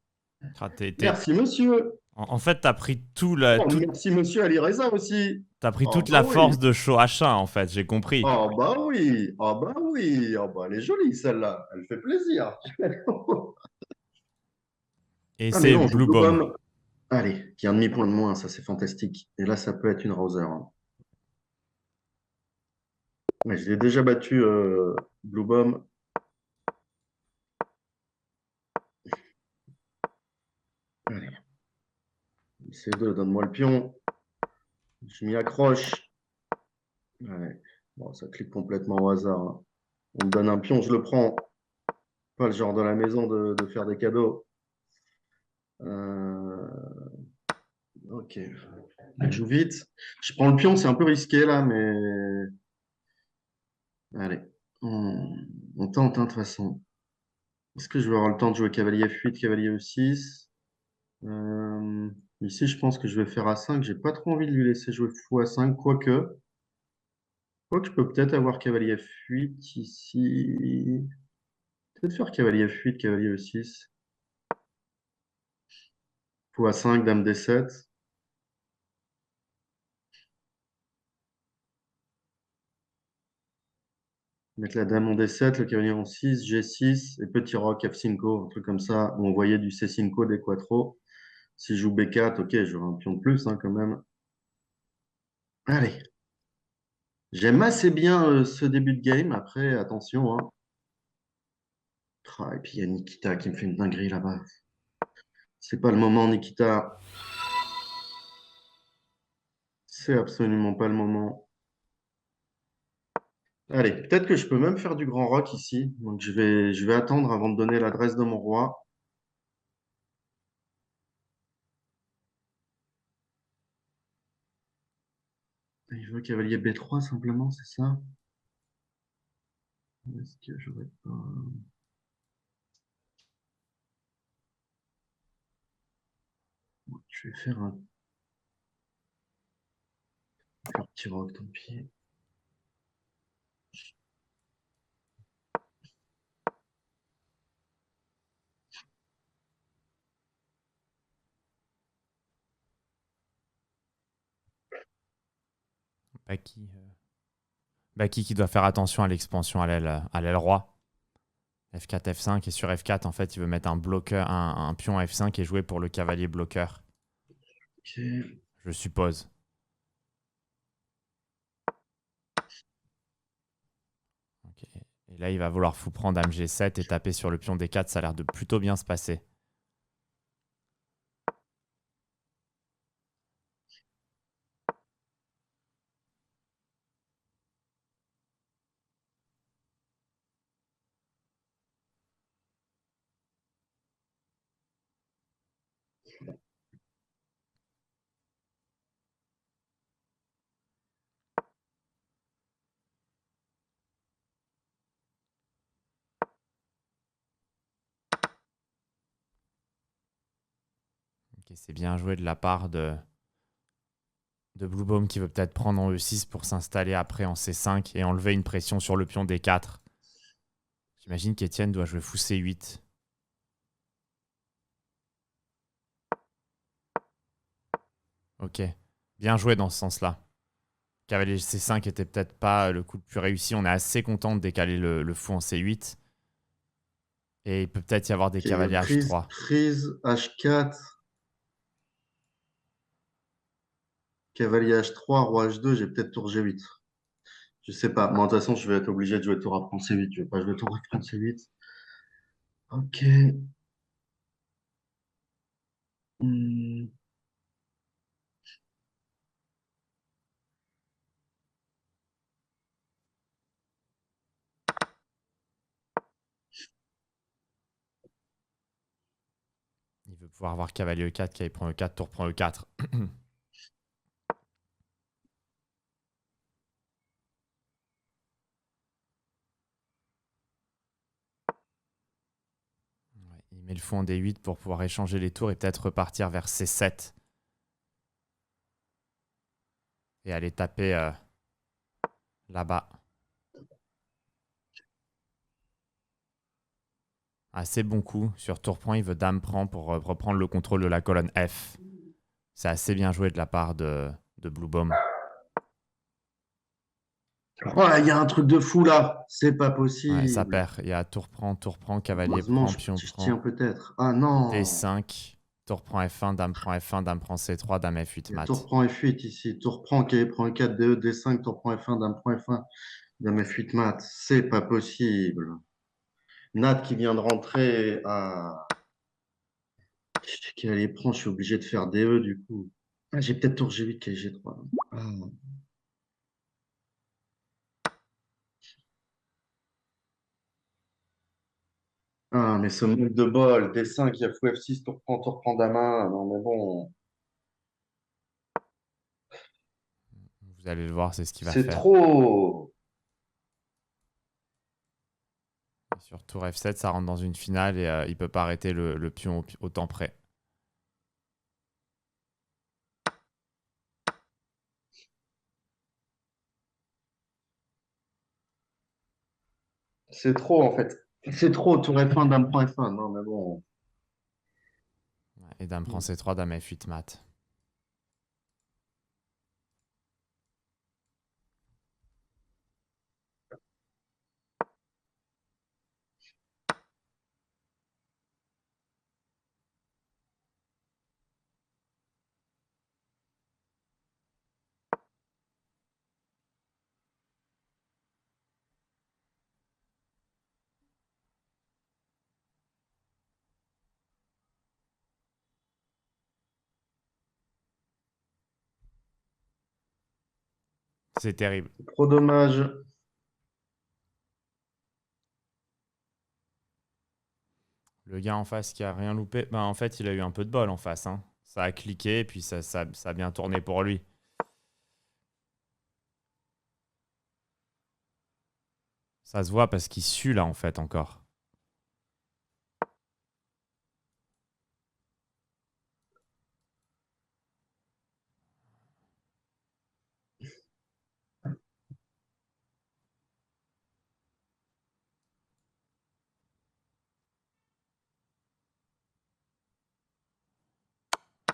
Ah, Merci monsieur. En fait, t'as pris Oh, merci monsieur Ali Reza aussi. t'as pris Oh, toute bah la oui. force de Show H1, en fait, j'ai compris. Oh, bah oui. Oh, bah oui. Oh, bah elle est jolie celle-là. Elle fait plaisir. Et Ah, mais c'est non, on joue Blue Blue Bomb. Bomb. Allez, qui a un demi-point de moins, ça c'est fantastique. Et là, ça peut être une Rouser, hein. Mais je l'ai déjà battu, Blue Bomb. Allez, C2, donne-moi le pion. Je m'y accroche. Ouais. Bon, ça clique complètement au hasard, hein. On me donne un pion, je le prends. Pas le genre de la maison de faire des cadeaux. Euh, ok, elle joue vite. Je prends le pion, c'est un peu risqué là, mais allez, on tente hein, de toute façon. Est-ce que je vais avoir le temps de jouer cavalier F8, cavalier E6? Euh, Ici, je pense que je vais faire A5. J'ai pas trop envie de lui laisser jouer fou A5, quoique. Quoique je peux peut-être avoir cavalier F8 ici. Peut-être faire cavalier F8, cavalier E6. Fou A5, dame D7. Mettre la dame en D7, le cavalier en 6, G6 et petit roc F5, un truc comme ça, où on voyait du C5 des quattro. Si je joue B4, ok, j'aurai un pion de plus hein, quand même. Allez, j'aime assez bien ce début de game. Après, attention. Hein. Ah, et puis il y a Nikita qui me fait une dinguerie là-bas. C'est pas le moment, Nikita. C'est absolument pas le moment. Allez, peut-être que je peux même faire du grand rock ici. Donc je vais attendre avant de donner l'adresse de mon roi. Il veut cavalier B3 simplement, c'est ça? Est-ce que j'aurais pas... Je vais faire petit rock, tant pis. Baki qui doit faire attention à l'expansion à l'aile roi. F4, F5 et sur F4 en fait il veut mettre un bloqueur, un pion à F5 et jouer pour le cavalier bloqueur. Ok. Je suppose. Ok. Et là il va vouloir fou prendre dame G7 et taper sur le pion D4, ça a l'air de plutôt bien se passer. Ok, c'est bien joué de la part de Bluebaum qui veut peut-être prendre en E6 pour s'installer après en C5 et enlever une pression sur le pion D4. J'imagine qu'Étienne doit jouer fou C8. Ok, bien joué dans ce sens-là. Cavalier C5 était peut-être pas le coup le plus réussi. On est assez content de décaler le fou en C8. Et il peut peut-être y avoir des Ok, cavaliers prise, H3. prise, H4, cavalier H3, roi H2, j'ai peut-être tour G8. Je sais pas. Moi, de toute façon, je vais être obligé de jouer tour à prendre C8. Je vais pas jouer tour à prendre C8. Ok. Hmm. Il veut pouvoir avoir cavalier E4, cavalier prend E4, tour prend E4. Ouais, il met le fou en D8 pour pouvoir échanger les tours et peut-être repartir vers C7. Et aller taper là-bas. Assez bon coup. Sur tour prend, il veut dame prend pour reprendre le contrôle de la colonne F. C'est assez bien joué de la part de Bluebaum. Ouais, il y a un truc de fou là. C'est pas Ouais, ça possible. perd. Il y a tour prend, cavalier Heureusement, prend, pion je tiens prend. peut-être. Ah non. D5, tour prend F1, dame prend C3, dame F8 Il y a tour mat. prend F8 ici. Tour prend, cavalier prend E4, DE, D5, tour prend F1, dame prend F1, dame F8 mat. C'est pas possible. Nat qui vient de rentrer à cavalier prend, je suis obligé de faire DE du coup. Ah, j'ai peut-être tour G8, cavalier G3. Ah. Ah, mais ce manque de bol, D5, il y a fou F6, tour prend dame 1. Non, mais bon, Vous allez le voir, c'est ce qu'il va c'est faire. trop. Et sur tour F7, ça rentre dans une finale et il peut pas arrêter le pion au temps près. C'est trop, en fait. C'est trop, tour F1, dame prend F1. Non, mais bon. Et dame prend C3, dame F8 mat. C'est terrible. Trop dommage. Le gars en face qui a rien loupé, ben en fait, il a eu un peu de bol en face, hein. Ça a cliqué et puis ça a bien tourné pour lui. Ça se voit parce qu'il sue là en fait encore.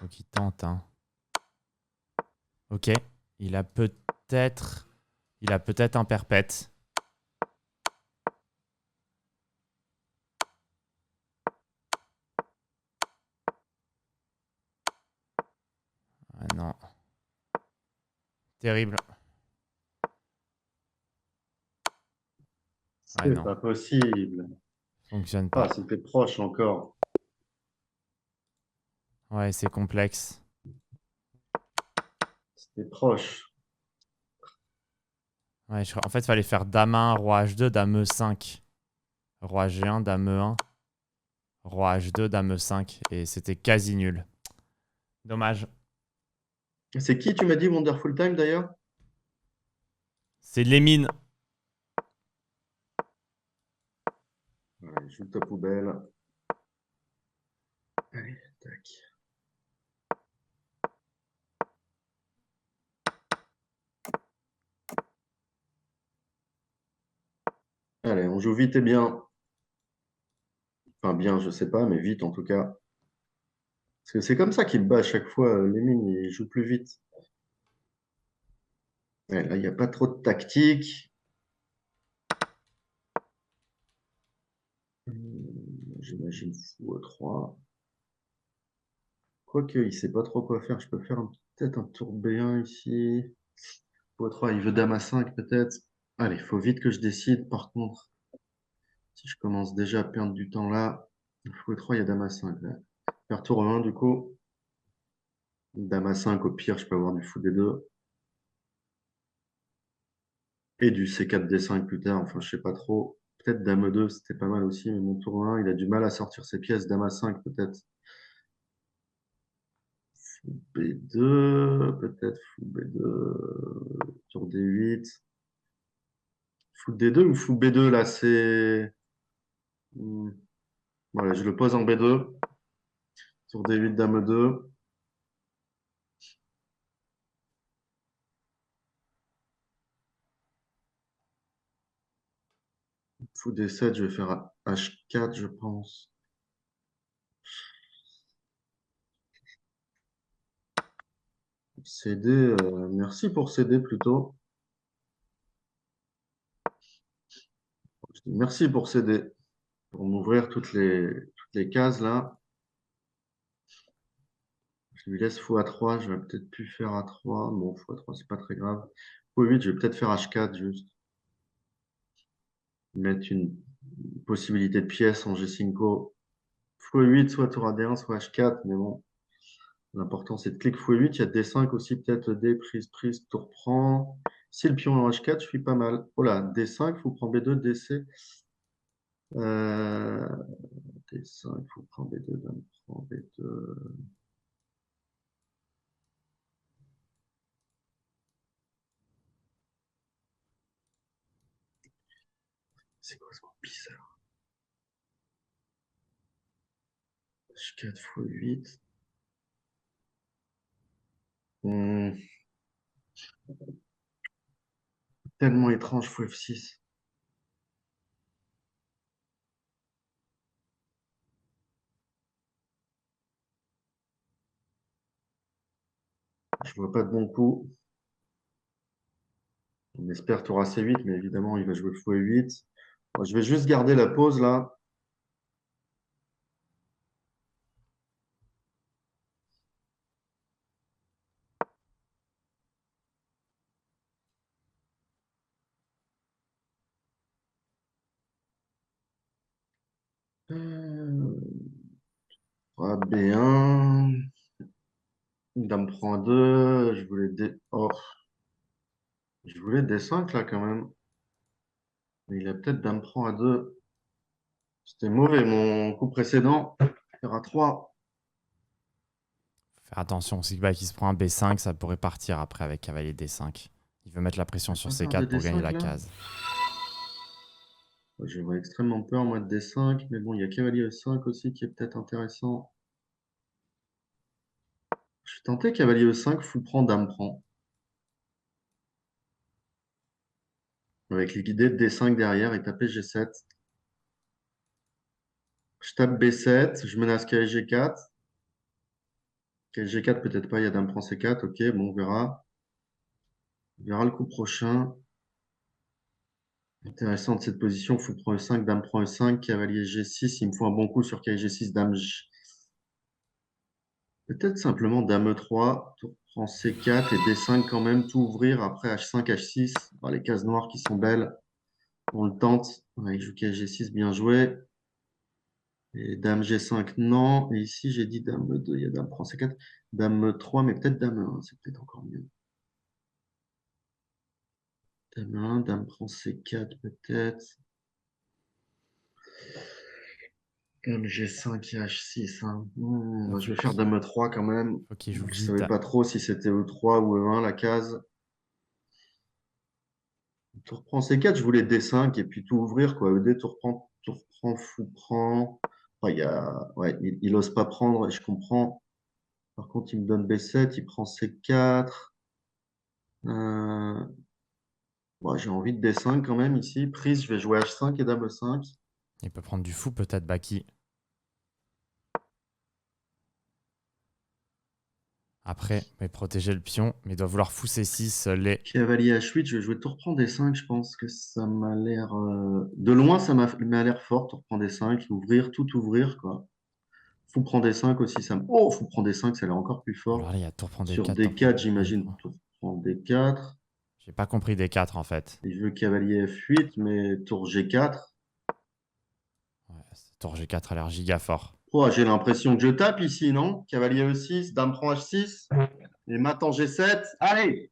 Donc il tente, hein. Ok. Il a peut-être. Il a peut-être un perpète. Ah non. Terrible. Ah C'est non. pas possible. Fonctionne Ah, pas. c'était proche encore. Ouais, c'est complexe. C'était proche. Ouais, en fait, il fallait faire dame 1, roi H2, dame E5. Roi G1, dame E1. Roi H2, dame E5. Et c'était quasi nul. Dommage. C'est qui, tu m'as dit, Wonderful Time, d'ailleurs? C'est Lémine. Allez, joue ta poubelle. Allez, tac. Allez, on joue vite et bien. Enfin, bien, je sais pas, mais vite en tout cas. Parce que c'est comme ça qu'il me bat à chaque fois. Les mines, il joue plus vite. Ouais, là, il n'y a pas trop de tactique. J'imagine fou 3. Quoique, il sait pas trop quoi faire. Je peux faire peut-être un tour B1 ici. Fou 3, il veut dame à 5 peut-être. Allez, il faut vite que je décide. Par contre, si je commence déjà à perdre du temps là, fou 3, il y a dame à 5 là. Faire tour 1 du coup. Dame à 5 au pire, je peux avoir du fou D2. Et du C4 D5 plus tard, enfin je sais pas trop. Peut-être Dame 2, c'était pas mal aussi, mais mon tour 1, il a du mal à sortir ses pièces. Dame à 5 peut-être. Fou B2, peut-être fou B2, tour D8. Fou D2 ou fou B2 là, c'est. Voilà, je le pose en B2. Tour D8, Dame 2. Fou D7, je vais faire H4, je pense. CD, merci pour CD plutôt. Je dis merci pour CD, pour m'ouvrir toutes les cases là. Je lui laisse fou A3, je vais peut-être plus faire A3. Bon, fou A3, c'est pas très grave. Fou A8, je vais peut-être faire H4 juste. Mettre une possibilité de pièce en G5. Fou A8, soit tour AD1, soit H4. Mais bon, l'important c'est de cliquer fou A8. Il y a D5 aussi, peut-être D, prise, prise, tour prend. Si le pion est en H4, je suis pas mal. Oh là, D5, fou prend B2, DC. Euh, D5, fou prend B2, dame prend B2. C'est quoi ce coup bizarre? H4, fou 8. Tellement étrange, fou F6. Je vois pas de bon coup. On espère tour AC8, mais évidemment, il va jouer fou E8. Moi, je vais juste garder la pause là. B1. Dame prend 2. Je voulais D5 là quand même. Mais il a peut-être dame prend à 2. C'était mauvais mon coup précédent. Il y aura 3. Faire attention, si bah, qui se prend un B5, ça pourrait partir après avec cavalier D5. Il veut mettre la pression Je sur vais pas faire de C4 pour gagner D5 la là. case. J'ai extrêmement peur moi de D5. Mais bon, il y a cavalier E5 aussi qui est peut-être intéressant. Je suis tenté cavalier E5, fou prend, dame prend. Avec l'idée de D5 derrière et taper G7. Je tape B7, je menace cavalier G4. Cavalier G4, peut-être pas, il y a dame prend C4. Ok, bon, on verra. On verra le coup prochain. Intéressant de cette position, fou prend E5, dame prend E5, cavalier G6. Il me faut un bon coup sur cavalier G6, dame G. Peut-être simplement dame E3, tour prend C4 et D5 quand même, tout ouvrir. Après H5, H6, bah, les cases noires qui sont belles. On le tente. Ouais, il joue cavalier G6, bien joué. Et dame G5, non. Et ici, j'ai dit dame E2, il y a dame prend C4. Dame E3, mais peut-être dame E1, c'est peut-être encore mieux. Dame E1, dame prend C4, peut-être. Dame G5 et H6. Hein. Là, Je vais faire dame E3 quand même. faut qu'il joue Je vite. savais pas trop si c'était E3 ou E1 la case. Tour prend C4, je voulais D5 et puis tout ouvrir, quoi. ED, tour prend, fou prend. Enfin, ouais, il ose pas prendre, et je comprends. Par contre, il me donne B7, il prend C4. Euh, bon, j'ai envie de D5 quand même ici. Prise, je vais jouer H5 et dame E5. Il peut prendre du fou peut-être, Baki. Après, mais protéger le pion. Mais il doit vouloir fou C6, les... Cavalier H8, je vais jouer tour prend D5. Je pense que ça m'a l'air. De loin, m'a l'air fort. Tour prend D5, ouvrir, tout ouvrir, quoi. Fou prend D5 aussi, Oh, fou prend D5, ça a l'air encore plus Alors fort. là, il y a tour prend Sur D4, tour prend D4, D5. j'imagine tour prend D4. J'ai pas compris D4 en fait. Il veut cavalier F8, mais tour G4. Ouais, tour G4 a l'air giga fort. Oh, j'ai l'impression que je tape ici, non? Cavalier E6, dame prend H6, et mat en G7. Allez!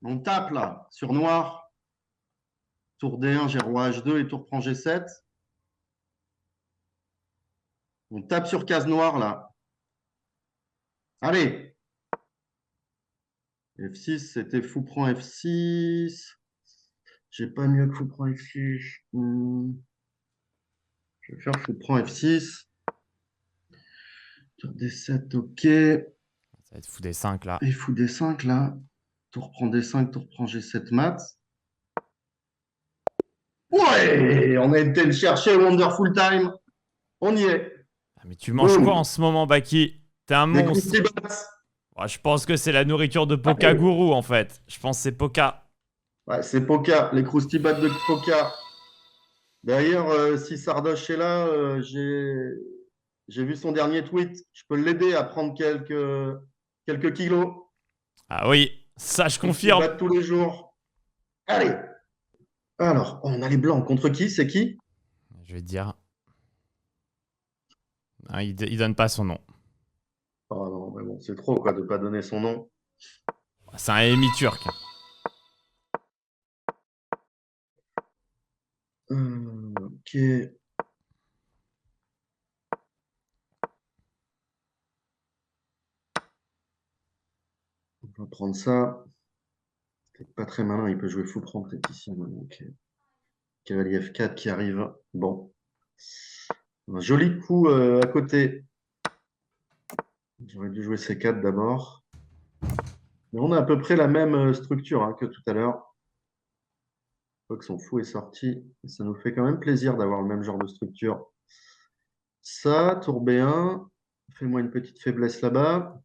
On tape là, sur noir. Tour D1, j'ai roi H2 et tour prend G7. On tape sur case noire là. Allez! F6, c'était fou prend F6. J'ai pas mieux que fou prend F6. Je vais faire fou prend F6. Tour D7, ok. Et Ça va être fou D5 là. fou D5 là. Tour prend D5, tour prend G7 mat. Ouais! On a été le chercher, Wonderful Time. On y est. Ah, mais tu manges quoi en Boum. ce moment, Baki? T'es un Des monstre. croustibats. Ouais, je pense que c'est la nourriture de Poka Allez. Guru en fait. Je pense que c'est Poka. Ouais, c'est Poca, les croustibats de Poca. D'ailleurs, si Sardoche est là, j'ai vu son dernier tweet. Je peux l'aider à prendre quelques kilos. Ah oui, ça je confirme. Croustibats tous les jours. Allez. Alors, on a les blancs. Contre qui? C'est qui? Je vais te dire. Ah, il donne pas son nom. Oh non, mais bon, c'est trop quoi de pas donner son nom. C'est un ennemi turc. Ok. On va prendre ça. C'est pas très malin. Il peut jouer fou prend peut-être ici. Ok. Cavalier F4 qui arrive. Bon. Un joli coup à côté. J'aurais dû jouer C4 d'abord. Mais on a à peu près la même structure hein, que tout à l'heure. Je vois que son fou est sorti. Et ça nous fait quand même plaisir d'avoir le même genre de structure. Ça, tour B1. Fais-moi une petite faiblesse là-bas.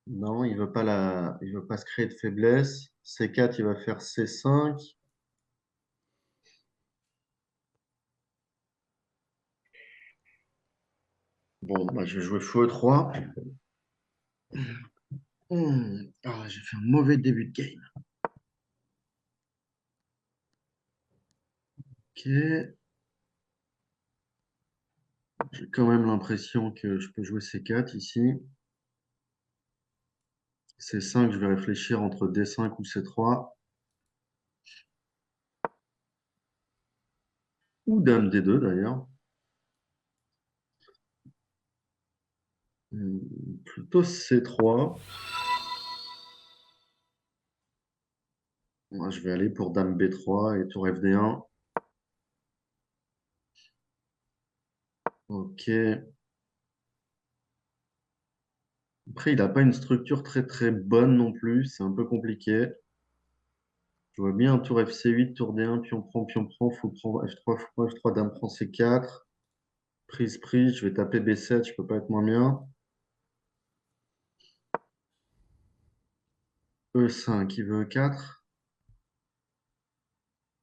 Non, il veut pas se créer de faiblesse. C4, il va faire C5. Bon, bah, je vais jouer fou E3. Ah, j'ai fait un mauvais début de game. Ok. J'ai quand même l'impression que je peux jouer C4 ici. C5, je vais réfléchir entre D5 ou C3. Ou Dame D2 d'ailleurs. Plutôt C3. Moi, je vais aller pour Dame B3 et tour FD1. Ok. Après, il n'a pas une structure très très bonne non plus. C'est un peu compliqué. Je vois bien un tour FC8, tour D1, pion prend, fou prend F3, fou prend F3, dame prend C4. Prise, prise, je vais taper B7, je peux pas être moins bien. E5, il veut E4.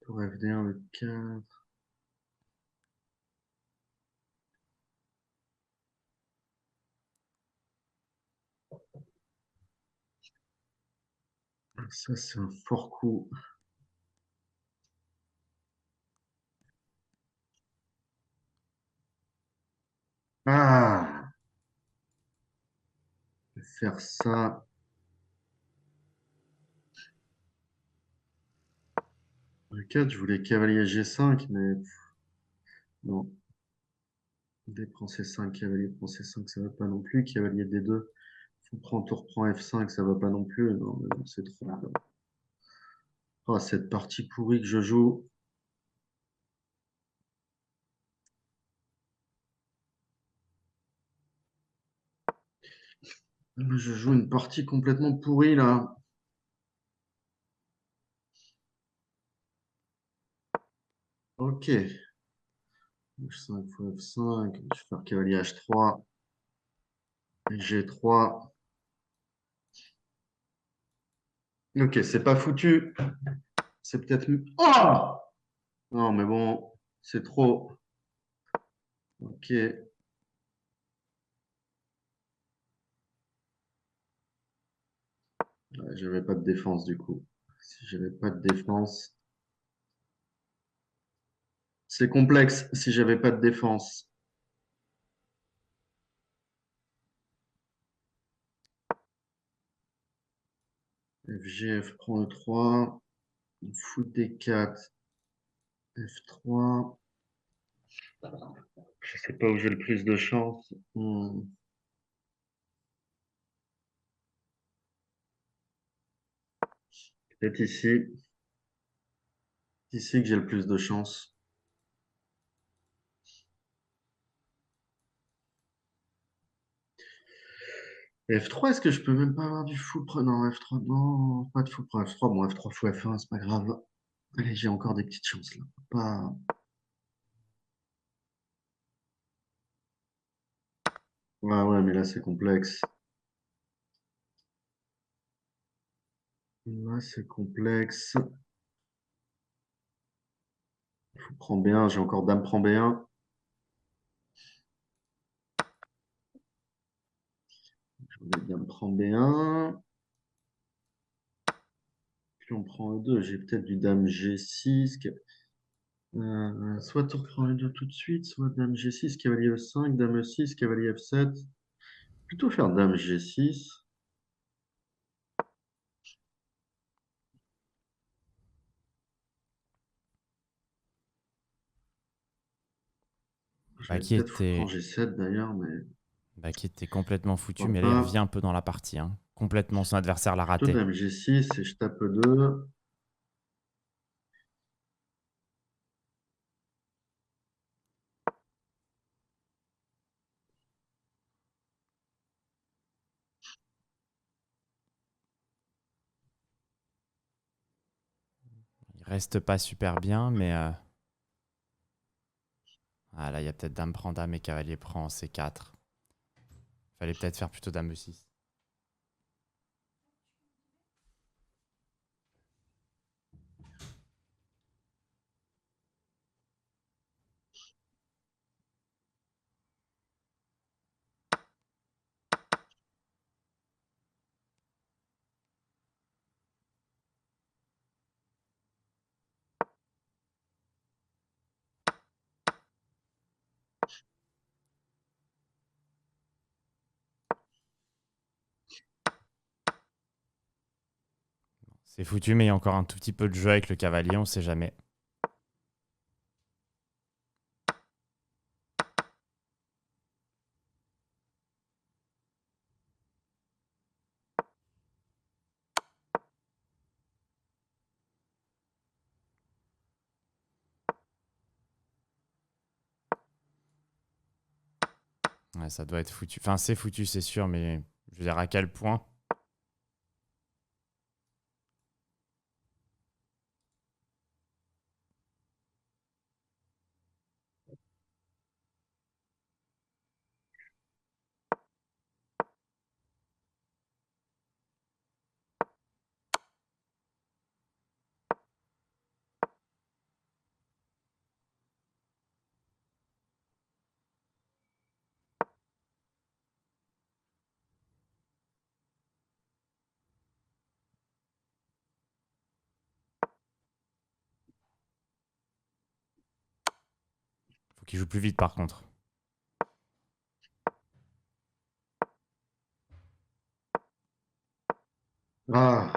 Tour FD1, E4. Ça, c'est un fort coup. Ah! Je vais faire ça. E4, je voulais cavalier G5, mais non. D prend C5, cavalier prend C5, ça va pas non plus. Cavalier D2, fou prend tour prend F5, ça va pas non plus. Non, mais non, c'est trop. Ah, cette partie pourrie que je joue. Je joue une partie complètement pourrie là. Ok. H5 fois F5. Je vais faire cavalier H3. G3. Ok, c'est pas foutu. C'est peut-être. Oh! Non, mais bon, c'est trop. Ok. Ouais, j'avais pas de défense du coup. Si j'avais pas de défense. C'est complexe si j'avais pas de défense. FG, F prend E3. Fou D4. F3. Je sais pas où j'ai le plus de chance. Peut-être ici. Ici que j'ai le plus de chance. F3, est-ce que je peux même pas avoir du fou prenant F3? Non, pas de fou prenant F3. Bon, F3 fois F1, c'est pas grave. Allez, j'ai encore des petites chances là. Pas... Ouais, ouais, mais là, c'est complexe. Là, c'est complexe. Fou prend B1, j'ai encore dame prend B1. Je voulais bien me prendre B1. Puis on prend E2. J'ai peut-être du dame G6. Soit tour prend E2 tout de suite, soit dame G6, cavalier E5, dame E6, cavalier F7. Plutôt faire dame G6. J'avais Baki peut-être fou prend était, G7 d'ailleurs, mais Baki était complètement foutu, pourquoi mais là, il revient pas. un peu dans la partie, hein. Complètement, son adversaire l'a Plutôt raté. dame G6 et je tape E2. Il reste pas super bien, mais ah, là, il y a peut-être dame prend dame et cavalier prend C4. Fallait peut-être faire plutôt dame E6. C'est foutu, mais il y a encore un tout petit peu de jeu avec le cavalier, on sait jamais. Ouais, ça doit être foutu. Enfin, c'est foutu, c'est sûr, mais je veux dire, à quel point? Faut qu'il joue plus vite, par contre. Ah,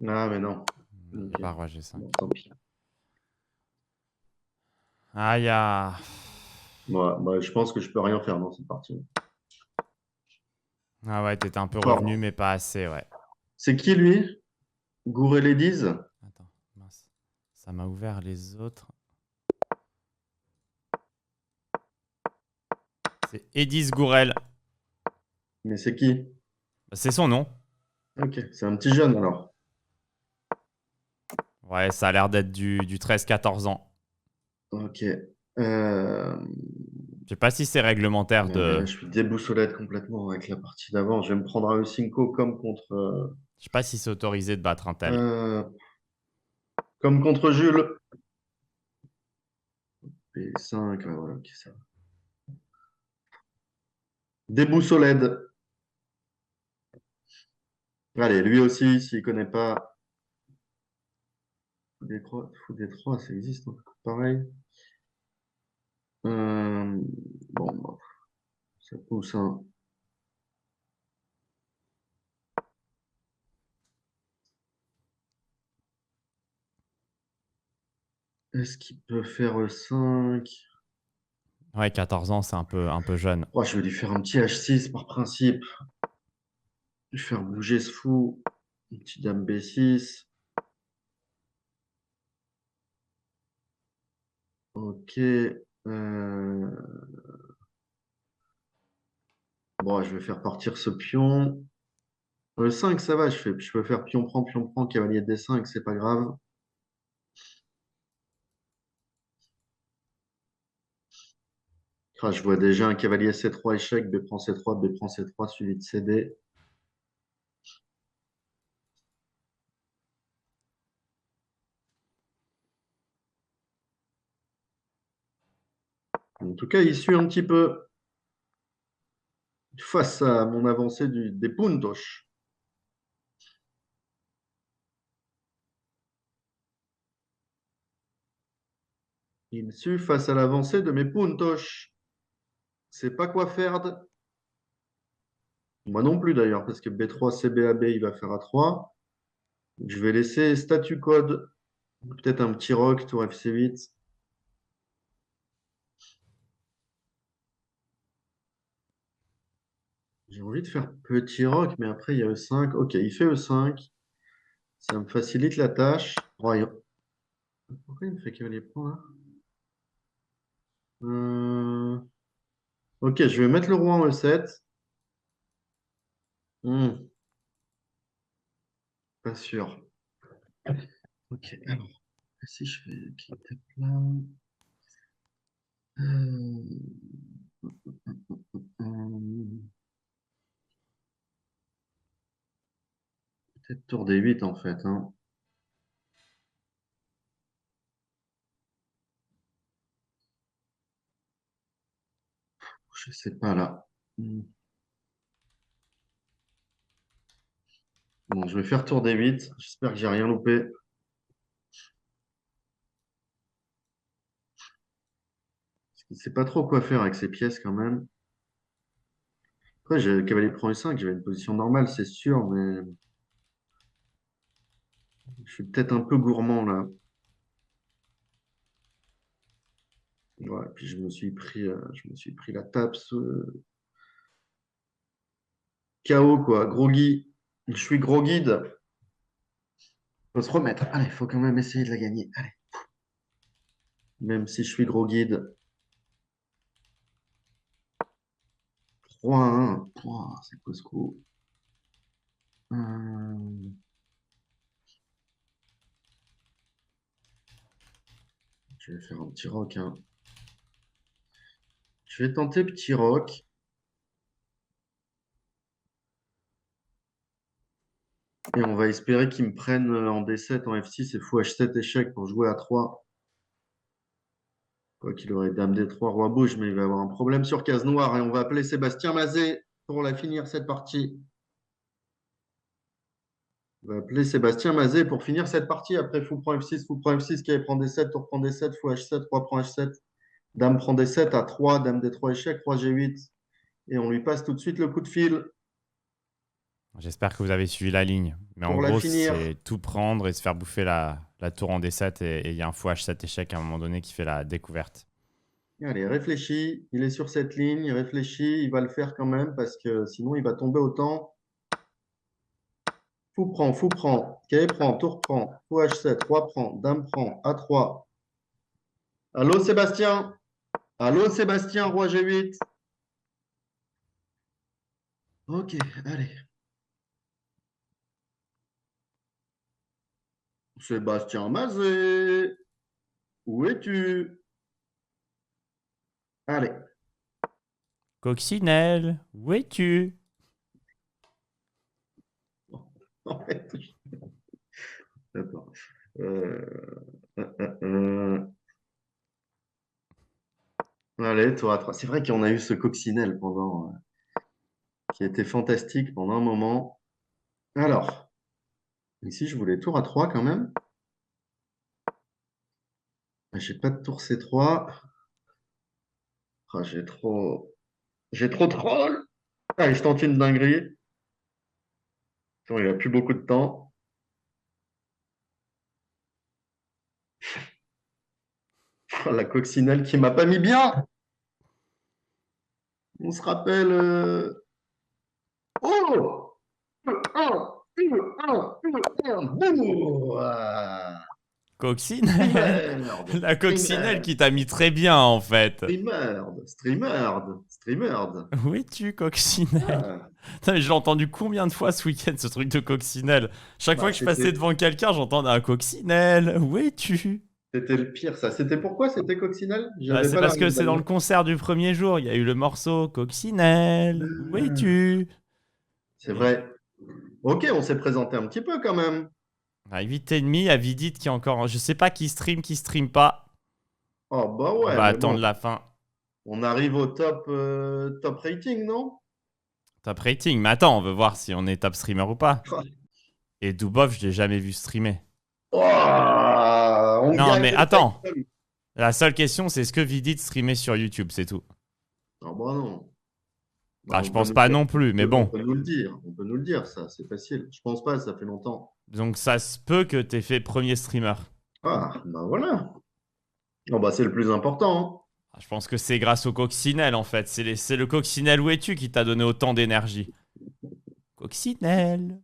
ah mais non. Il n'y a Ok. pas roi G5. Bon, tant pis. Aïe, ah. Moi, je pense que je peux rien faire dans cette partie. Ah ouais, t'étais un peu revenu, Bon. mais pas assez, ouais. C'est qui lui? Gourelédiz? Attends, mince. Ça m'a ouvert les autres. C'est Edis Gourel. Mais c'est qui? C'est son nom. Ok, c'est un petit jeune alors. Ouais, ça a l'air d'être du 13-14 ans. Ok. Euh, Je sais pas si c'est réglementaire Non, mais là, de. je suis déboussolé complètement avec la partie d'avant. Je vais me prendre un E5 comme contre, Je sais pas si c'est autorisé de battre un tel. euh, comme contre Jules. P5, ouais, voilà, ok, ça va. Déboussolé. Allez, lui aussi, s'il connaît pas, Fou des trois, ça existe, hein. Pareil. Euh, bon, bah, ça pousse, hein. Est-ce qu'il peut faire E5? Ouais, 14 ans, c'est un peu jeune. Oh, je vais lui faire un petit H6 par principe. Je vais faire bouger ce fou. Une petite dame B6. Ok. Bon, je vais faire partir ce pion. 5, ça va, je peux faire pion prend, cavalier D5, c'est pas grave. Ah, je vois déjà un cavalier C3 échec, B prend C3, B prend C3, suivi de CD. En tout cas, il suit un petit peu face à mon avancée des puntos. Il me suit face à l'avancée de mes puntos. C'est pas quoi faire. Moi non plus d'ailleurs, parce que B3, CBAB, il va faire A3. Je vais laisser statu code. Peut-être un petit roc, tour FC8. J'ai envie de faire petit roc, mais après il y a E5. Ok, il fait E5. Ça me facilite la tâche. Oh, pourquoi il me fait cavalier prend là? Euh, Ok, je vais mettre le roi en E7. Pas sûr. Ok, alors, si je fais quitte plat. Euh, Peut-être tour D8 en fait, hein. Je sais pas là. Hmm. Bon, je vais faire tour D8. J'espère que j'ai rien loupé. Parce qu'il sait pas trop quoi faire avec ces pièces quand même. Après, cavalier prend E5, j'avais une position normale, c'est sûr, mais je suis peut-être un peu gourmand là. Ouais, puis je me suis pris la tape. KO, quoi. Groggy. Je suis groggy. Faut se remettre. Allez, faut quand même essayer de la gagner. Allez. Même si je suis groggy. 3-1. Pouah, c'est quoi ce coup? Je vais faire un petit rock, hein. Je vais tenter petit rock. Et on va espérer qu'ils me prennent en D7, en F6 et fou H7 échec pour jouer à 3. Quoi qu'il aurait dame D3, roi bouge, mais il va avoir un problème sur case noire. Et on va appeler Sébastien Mazet pour la finir cette partie. On va appeler Sébastien Mazet pour finir cette partie. Après, fou prend F6, fou prend F6, qui prend D7, tour prend D7, fou H7, roi prend H7. Dame prend D7 à 3, dame D3 échec, roi G8. Et on lui passe tout de suite le coup de fil J'espère que vous avez suivi la ligne. Mais en pour la gros, finir. c'est tout prendre et se faire bouffer la tour en D7 et il y a un fou H7 échec à un moment donné qui fait la découverte. Allez, réfléchis. Il est sur cette ligne, il réfléchit, il va le faire quand même parce que sinon il va tomber autant. Fou prend, quai prend, tour prend, fou H7, roi prend, dame prend, A3. Allô Sébastien? Allô Sébastien, roi G8. Ok, allez. Sébastien Mazet, où es-tu? Allez. Coccinelle, où es-tu? D'accord. Euh, euh. Allez, tour à 3. C'est vrai qu'on a eu ce coccinelle qui était fantastique pendant un moment. Alors, ici, je voulais tour à 3 quand même. J'ai pas de tour C3. Ah, j'ai trop de troll. Allez, je tente une dinguerie. Attends, il a plus beaucoup de temps. Oh, la coccinelle qui m'a pas mis bien. On se rappelle. Oh! Boum! Ah, Coccinelle. streamer, La coccinelle streamer, qui t'a mis très bien en fait. streamer. Où es-tu, coccinelle? Ah, Putain, mais je l'ai entendu combien de fois ce week-end, ce truc de coccinelle? Chaque fois bah, que je passais devant quelqu'un, j'entendais un coccinelle. Où es-tu? c'était le pire, ça. C'était pourquoi c'était coccinelle? Bah, J'avais c'est pas la parce que c'est dans le rébellion. concert du premier jour. Il y a eu le morceau Coccinelle. Où es-tu? C'est Et vrai. Ok, on s'est présenté un petit peu quand même. à 8h30, à Vidit qui est encore. Je sais pas qui stream pas. Oh, bah On ouais, va mais bon, attendre la fin. on arrive au top rating, non? Top rating. Mais attends, on veut voir si on est top streamer ou pas. Et Dubov, je l'ai jamais vu streamer. Oh, on Non, gagne mais le attends. title. La seule question, c'est est-ce que Vidit streamait sur YouTube, c'est tout. Ah bah non. Bah, Bah, je pense pas non plus, mais on bon. peut nous le dire. On peut nous le dire, ça, c'est facile. Je pense pas, ça fait longtemps. Donc ça se peut que t'aies fait premier streamer. Ah, bah voilà. Oh, bah c'est le plus important, Ah, je pense que c'est grâce au coccinelle en fait. C'est le coccinelle où es-tu qui t'a donné autant d'énergie. Coccinelle.